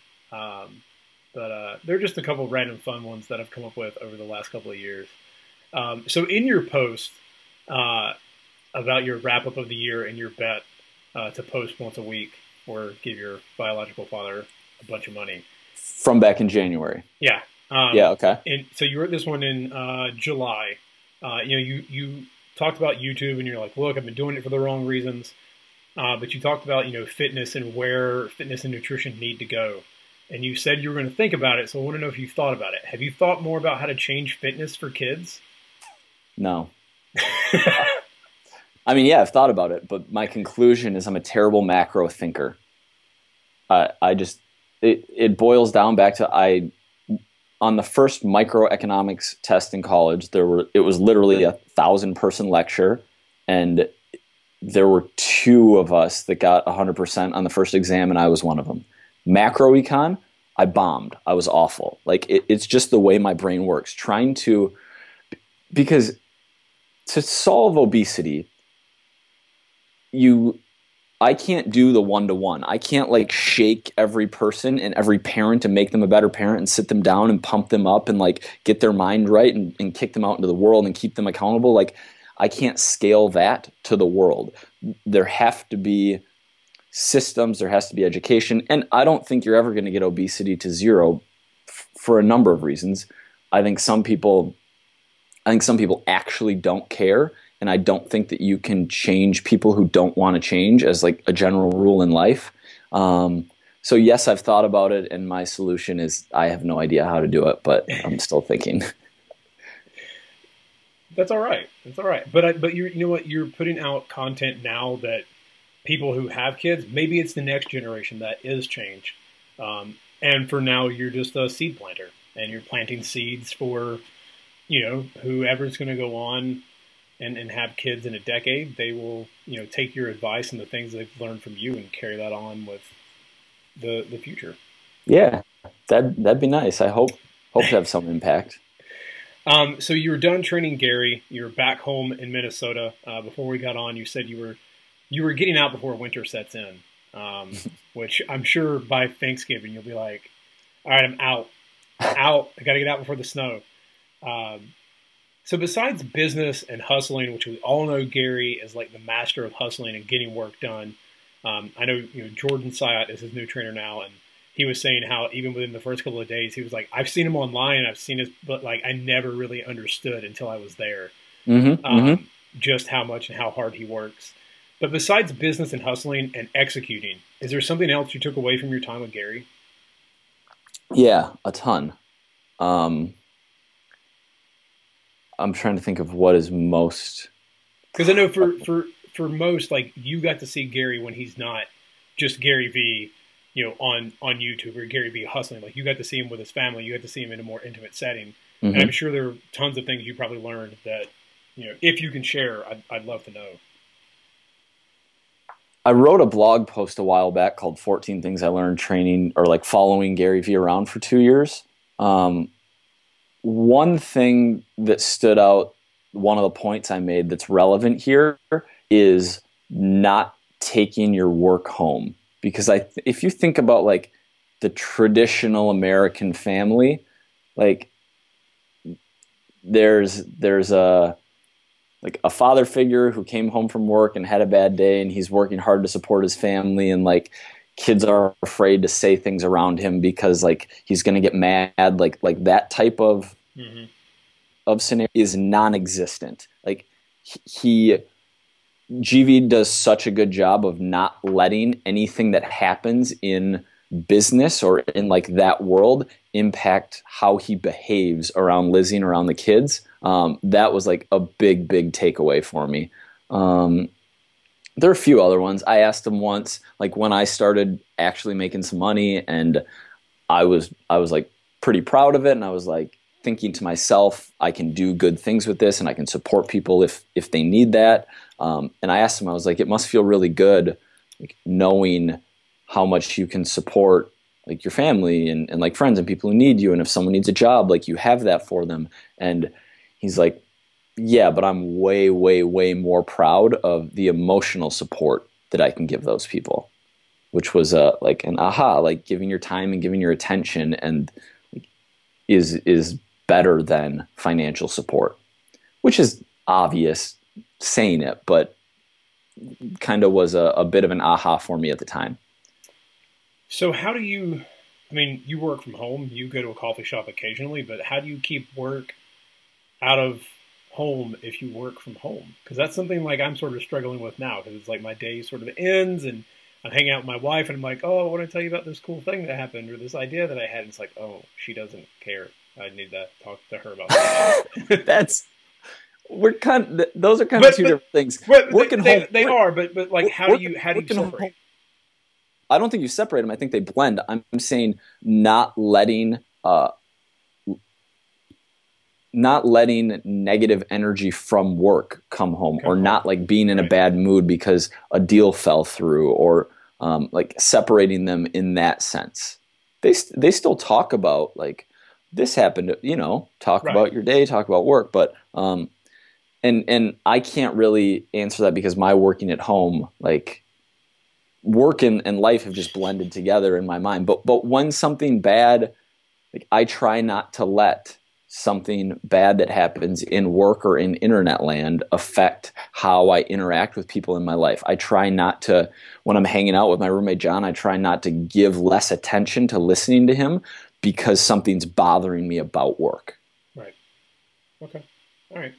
But they're just a couple of random fun ones that I've come up with over the last couple of years. So in your post about your wrap-up of the year and your bet to post once a week, or give your biological father a bunch of money. From back in January. Yeah. Yeah, okay. And so you wrote this one in July. You talked about YouTube, and you're like, look, I've been doing it for the wrong reasons. But you talked about, fitness and where fitness and nutrition need to go. And you said you were going to think about it, so I want to know if you've thought about it. Have you thought more about how to change fitness for kids? No. I mean, yeah, I've thought about it, but my conclusion is I'm a terrible macro thinker. It boils down back to on the first microeconomics test in college, it was literally a 1,000-person lecture, and there were 2 of us that got 100% on the first exam, and I was one of them. Macroecon, I bombed. I was awful. Like it's just the way my brain works. Because to solve obesity, I can't do the one-to-one. I can't like shake every person and every parent and make them a better parent and sit them down and pump them up and like get their mind right and kick them out into the world and keep them accountable. Like I can't scale that to the world. There have to be systems, there has to be education, and I don't think you're ever going to get obesity to zero for a number of reasons. I think some people actually don't care. And I don't think that you can change people who don't want to change as like a general rule in life. So yes, I've thought about it, and my solution is I have no idea how to do it, but I'm still thinking. That's all right. That's all right. But you know what? You're putting out content now that people who have kids, maybe it's the next generation that is changed. And for now, you're just a seed planter, and you're planting seeds for, whoever's going to go on and have kids in a decade, they will, you know, take your advice and the things they've learned from you and carry that on with the future. Yeah, that'd be nice. I hope to have some impact. So you were done training Gary. You were back home in Minnesota. Before we got on, you said you were getting out before winter sets in, which I'm sure by Thanksgiving you'll be like, all right, I'm out. I got to get out before the snow. So besides business and hustling, which we all know Gary is like the master of hustling and getting work done. I know, you know, Jordan Syatt is his new trainer now, and he was saying how even within the first couple of days, he was like, I've seen him online and I've seen his, but like I never really understood until I was there just how much and how hard he works. But besides business and hustling and executing, is there something else you took away from your time with Gary? Yeah, a ton. I'm trying to think of what is most. Because I know for most, like, you got to see Gary when he's not just GaryVee, you know, on YouTube, or GaryVee hustling. Like, you got to see him with his family. You got to see him in a more intimate setting. And I'm sure there are tons of things you probably learned that, you know, if you can share, I'd love to know. I wrote a blog post a while back called 14 Things I Learned Training or like following GaryVee around for 2 years. One thing that stood out, one of the points I made that's relevant here is not taking your work home. Because if you think about like the traditional American family, like there's a father figure who came home from work and had a bad day and he's working hard to support his family, and like kids are afraid to say things around him because like he's going to get mad, like that type of scenario is non-existent. Like GV does such a good job of not letting anything that happens in business or in like that world impact how he behaves around Lizzie and around the kids. That was like a big takeaway for me. There are a few other ones. I asked him once, like when I started actually making some money, and I was like pretty proud of it, and I was like thinking to myself, I can do good things with this and I can support people if they need that. And I asked him, I was like, it must feel really good, like knowing how much you can support like your family and like friends and people who need you. And if someone needs a job, like you have that for them. And he's like, yeah, but I'm way more proud of the emotional support that I can give those people, which was like an aha, like giving your time and giving your attention and like, is better than financial support, which is obvious saying it, but kind of was a bit of an aha for me at the time. So how do you, I mean, you work from home, you go to a coffee shop occasionally, but how do you keep work out of home if you work from home? Because that's something like I'm sort of struggling with now, because it's like my day sort of ends and I'm hanging out with my wife and I'm like, oh, I want to tell you about this cool thing that happened or this idea that I had. And it's like, oh, she doesn't care. I need to talk to her about that. Those are kind of two different things. Working home, they are, but like, how do you separate? I don't think you separate them. I think they blend. I'm saying not letting negative energy from work come home, or not like being in a bad mood because a deal fell through, or like separating them in that sense. They still talk about like this happened, you know, talk about your day, talk about work, but and I can't really answer that because my working at home, like work and life have just blended together in my mind. But when something bad, like I try not to let something bad that happens in work or in internet land affect how I interact with people in my life. I try not to, when I'm hanging out with my roommate John, I try not to give less attention to listening to him because something's bothering me about work. Right. Okay. All right.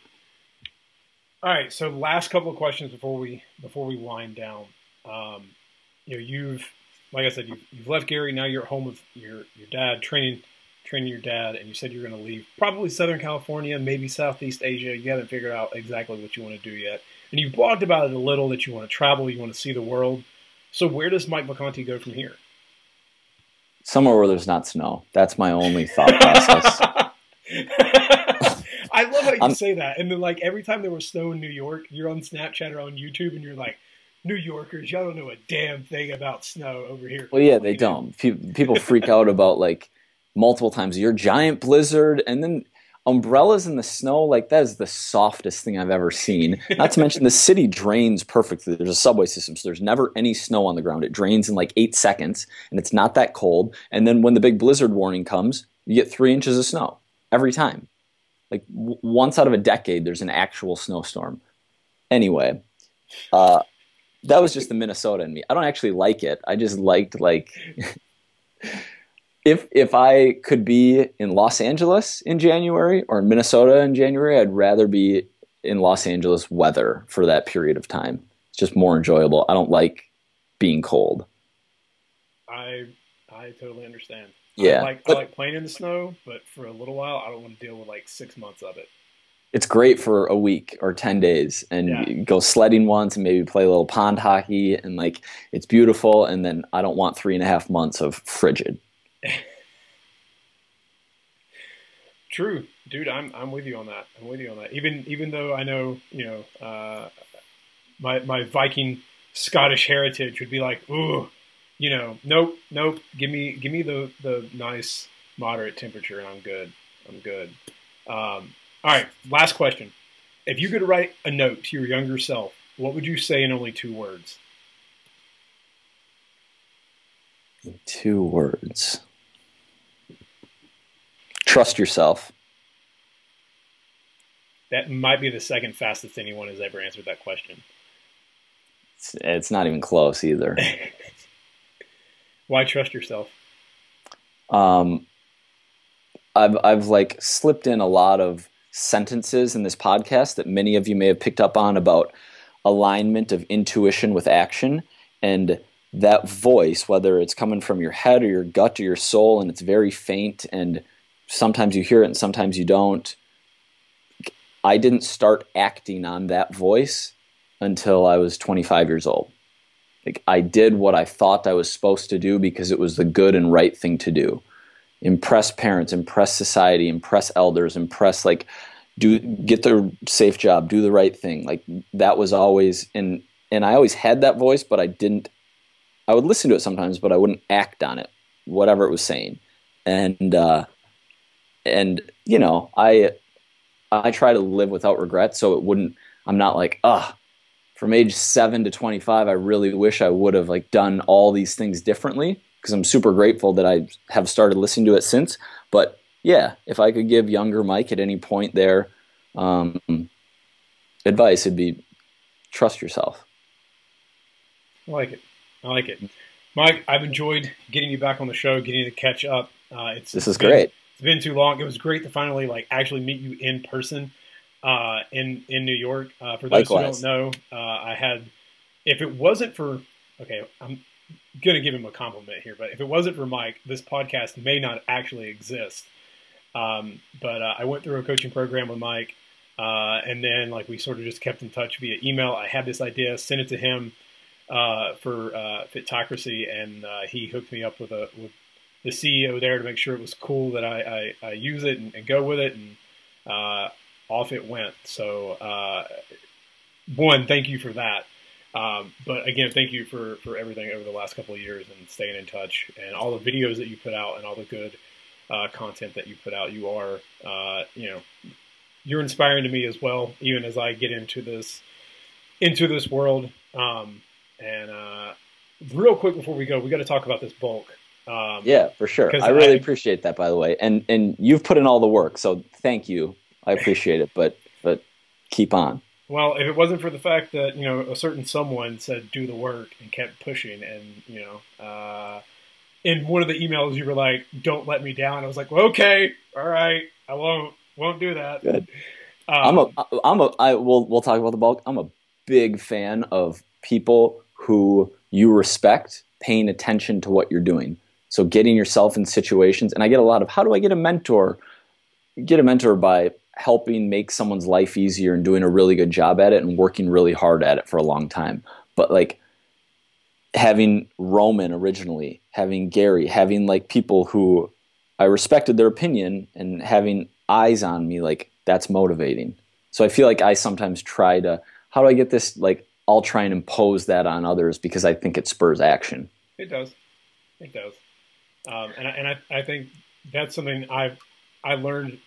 All right. So last couple of questions before we wind down. You know, you've, like I said, you've left Gary. Now you're at home with your dad, training your dad, and you said you're going to leave probably Southern California, maybe Southeast Asia. You haven't figured out exactly what you want to do yet. And you've blogged about it a little, that you want to travel, you want to see the world. So where does Mike Vacanti go from here? Somewhere where there's not snow. That's my only thought process. I love how you say that. And then like every time there was snow in New York, you're on Snapchat or on YouTube and you're like, New Yorkers, y'all don't know a damn thing about snow over here. Well, yeah, they don't. People freak out about like multiple times a year, giant blizzard, and then umbrellas in the snow. Like that is the softest thing I've ever seen. Not to mention the city drains perfectly. There's a subway system, so there's never any snow on the ground. It drains in like 8 seconds, and it's not that cold. And then when the big blizzard warning comes, you get 3 inches of snow every time. Like once out of a decade, there's an actual snowstorm. Anyway, that was just the Minnesota in me. I don't actually like it. I just liked like if I could be in Los Angeles in January or in Minnesota in January, I'd rather be in Los Angeles weather for that period of time. It's just more enjoyable. I don't like being cold. I totally understand. Yeah. I like playing in the snow, but for a little while, I don't want to deal with like 6 months of it. It's great for a week or 10 days and you go sledding once and maybe play a little pond hockey and like it's beautiful. And then I don't want 3.5 months of frigid. True, dude. I'm with you on that. Even though I know, my Viking Scottish heritage would be like, ooh, nope. Give me the nice moderate temperature and I'm good. All right, last question. If you could write a note to your younger self, what would you say in only 2 words? 2 words. Trust yourself. That might be the second fastest anyone has ever answered that question. It's not even close either. Why trust yourself? I've like slipped in a lot of sentences in this podcast that many of you may have picked up on about alignment of intuition with action, and that voice, whether it's coming from your head or your gut or your soul, and it's very faint and sometimes you hear it and sometimes you don't. I didn't start acting on that voice until I was 25 years old. Like I did what I thought I was supposed to do because it was the good and right thing to do. Impress parents, impress society, impress elders, get the safe job, do the right thing. Like that was always, and I always had that voice, but I would listen to it sometimes, but I wouldn't act on it, whatever it was saying. And I try to live without regret. So I'm not like, from age 7 to 25, I really wish I would have like done all these things differently. Because I'm super grateful that I have started listening to it since. But yeah, if I could give younger Mike at any point there advice, it'd be trust yourself. I like it. Mike, I've enjoyed getting you back on the show, getting you to catch up. This is great. It's been too long. It was great to finally like actually meet you in person in New York. For those Likewise. who don't know, if it wasn't for, I'm going to give him a compliment here, but if it wasn't for Mike, this podcast may not actually exist. But I went through a coaching program with Mike, and then like we sort of just kept in touch via email. I had this idea, sent it to him for Fitocracy, and he hooked me up with the CEO there to make sure it was cool that I use it and go with it, and off it went. So one, thank you for that. But again, thank you for everything over the last couple of years and staying in touch and all the videos that you put out and all the good content that you put out. You are, you're inspiring to me as well, even as I get into this world. And real quick before we go, we got to talk about this bulk. Yeah, for sure. I really appreciate that, by the way. And you've put in all the work, so thank you. I appreciate it, but keep on. Well, if it wasn't for the fact that, a certain someone said, do the work and kept pushing and, in one of the emails you were like, don't let me down. I was like, well, okay, all right, I won't do that. Good. We'll talk about the bulk. I'm a big fan of people who you respect paying attention to what you're doing. So getting yourself in situations, and I get a lot of, how do I get a mentor? Get a mentor by helping make someone's life easier and doing a really good job at it and working really hard at it for a long time. But like having Roman originally, having Gary, having like people who I respected their opinion and having eyes on me, like that's motivating. So I feel like I sometimes try to, how do I get this? Like, I'll try and impose that on others because I think it spurs action. It does. It does. I think that's something I learned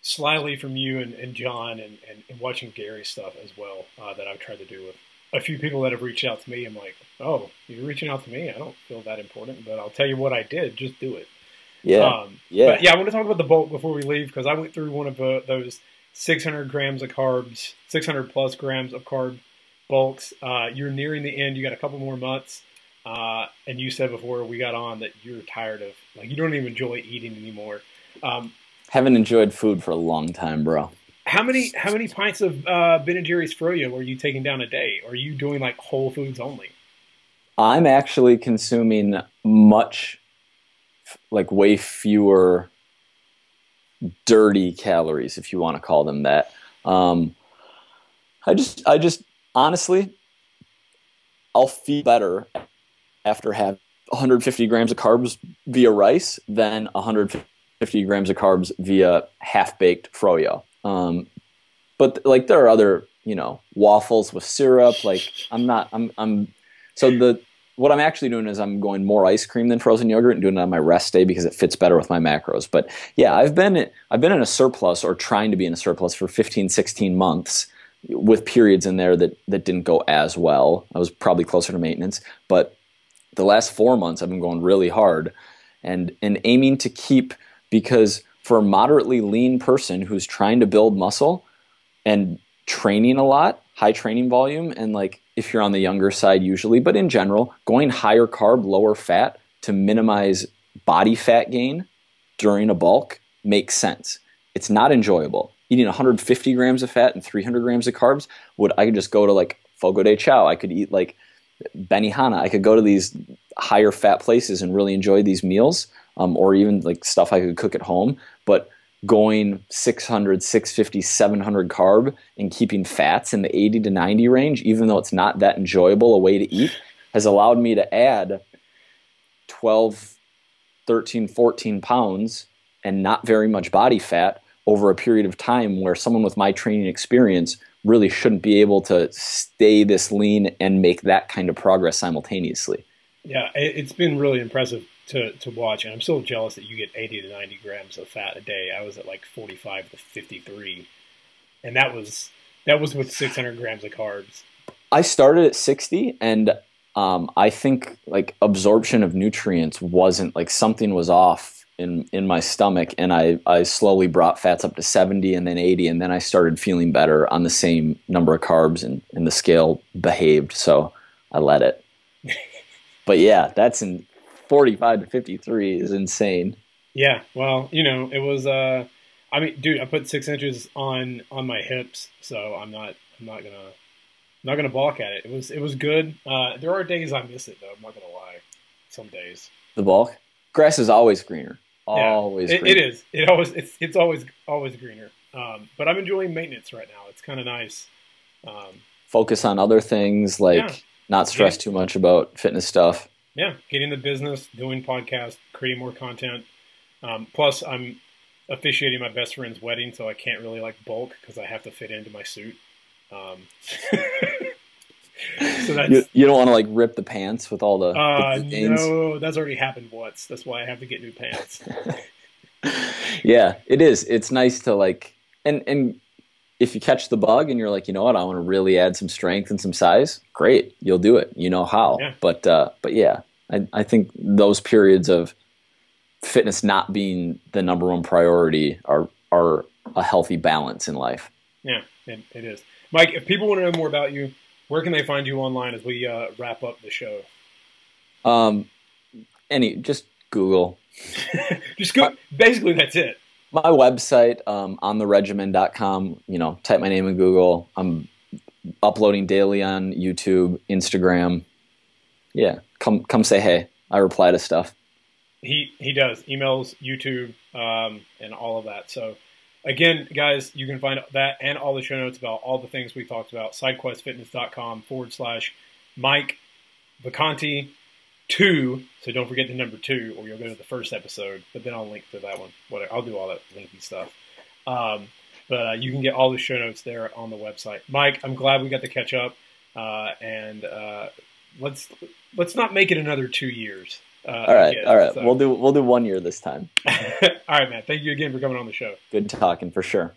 slyly from you and John and watching Gary's stuff as well, that I've tried to do with a few people that have reached out to me. I'm like, oh, you're reaching out to me? I don't feel that important, but I'll tell you what I did. Just do it. Yeah. But yeah, I want to talk about the bulk before we leave, because I went through one of those 600 grams of carbs, 600 plus grams of carb bulks. You're nearing the end. You got a couple more months. And you said before we got on that you're tired of, like, you don't even enjoy eating anymore. Haven't enjoyed food for a long time, bro. How many pints of Ben & Jerry's Froyo are you taking down a day? Or are you doing like whole foods only? I'm actually consuming way fewer dirty calories, if you want to call them that. I just honestly, I'll feel better after having 150 grams of carbs via rice than 150 grams of carbs via half-baked froyo. But like, there are other, waffles with syrup. Like, what I'm actually doing is I'm going more ice cream than frozen yogurt and doing it on my rest day because it fits better with my macros. But yeah, I've been in a surplus, or trying to be in a surplus, for 15, 16 months, with periods in there that didn't go as well. I was probably closer to maintenance, but the last 4 months I've been going really hard and aiming to keep, because for a moderately lean person who's trying to build muscle and training a lot, high training volume, and like, if you're on the younger side usually, but in general, going higher carb, lower fat to minimize body fat gain during a bulk makes sense. It's not enjoyable. Eating 150 grams of fat and 300 grams of carbs, I could just go to like Fogo de Chao. I could eat like Benihana. I could go to these higher fat places and really enjoy these meals, or even like stuff I could cook at home. But going 600, 650, 700 carb and keeping fats in the 80 to 90 range, even though it's not that enjoyable a way to eat, has allowed me to add 12, 13, 14 pounds and not very much body fat over a period of time, where someone with my training experience really shouldn't be able to stay this lean and make that kind of progress simultaneously. Yeah, it's been really impressive to watch, and I'm still jealous that you get 80 to 90 grams of fat a day. I was at like 45 to 53, and that was with 600 grams of carbs. I started at 60, and I think like absorption of nutrients wasn't, like, something was off in my stomach, and I slowly brought fats up to 70 and then 80, and then I started feeling better on the same number of carbs, and the scale behaved, so I let it. But yeah, that's in 45 to 53 is insane. Yeah, well, it was I mean, dude, I put 6 inches on my hips, so I'm not gonna balk at it. It was good. There are days I miss it though, I'm not gonna lie. Some days. The bulk? Grass is always greener. Always greener. It is. It's always greener. But I'm enjoying maintenance right now. It's kind of nice. Focus on other things, like not stress too much about fitness stuff. Yeah, getting the business, doing podcasts, creating more content. Plus, I'm officiating my best friend's wedding, so I can't really like bulk because I have to fit into my suit. So that's, you don't want to like rip the pants with all the no, that's already happened once. That's why I have to get new pants. Yeah, it is. It's nice to like, and if you catch the bug and you're like, you know what, I want to really add some strength and some size, great, you'll do it. You know how. Yeah. But yeah, I think those periods of fitness not being the number one priority are a healthy balance in life. Yeah, it is. Mike, if people want to know more about you, where can they find you online as we wrap up the show? Just Google. Just go. Basically, that's it. My website, ontheregimen.com, type my name in Google. I'm uploading daily on YouTube, Instagram. Yeah, come say hey. I reply to stuff. He does. Emails, YouTube, and all of that. So, again, guys, you can find that and all the show notes about all the things we talked about, sidequestfitness.com/Mike Vacanti 2. So don't forget the number 2, or you'll go to the first episode. But then I'll link to that one. I'll do all that linky stuff. But you can get all the show notes there on the website. Mike, I'm glad we got to catch up, and let's not make it another 2 years. All right. So. We'll do 1 year this time. All right, man. Thank you again for coming on the show. Good talking for sure.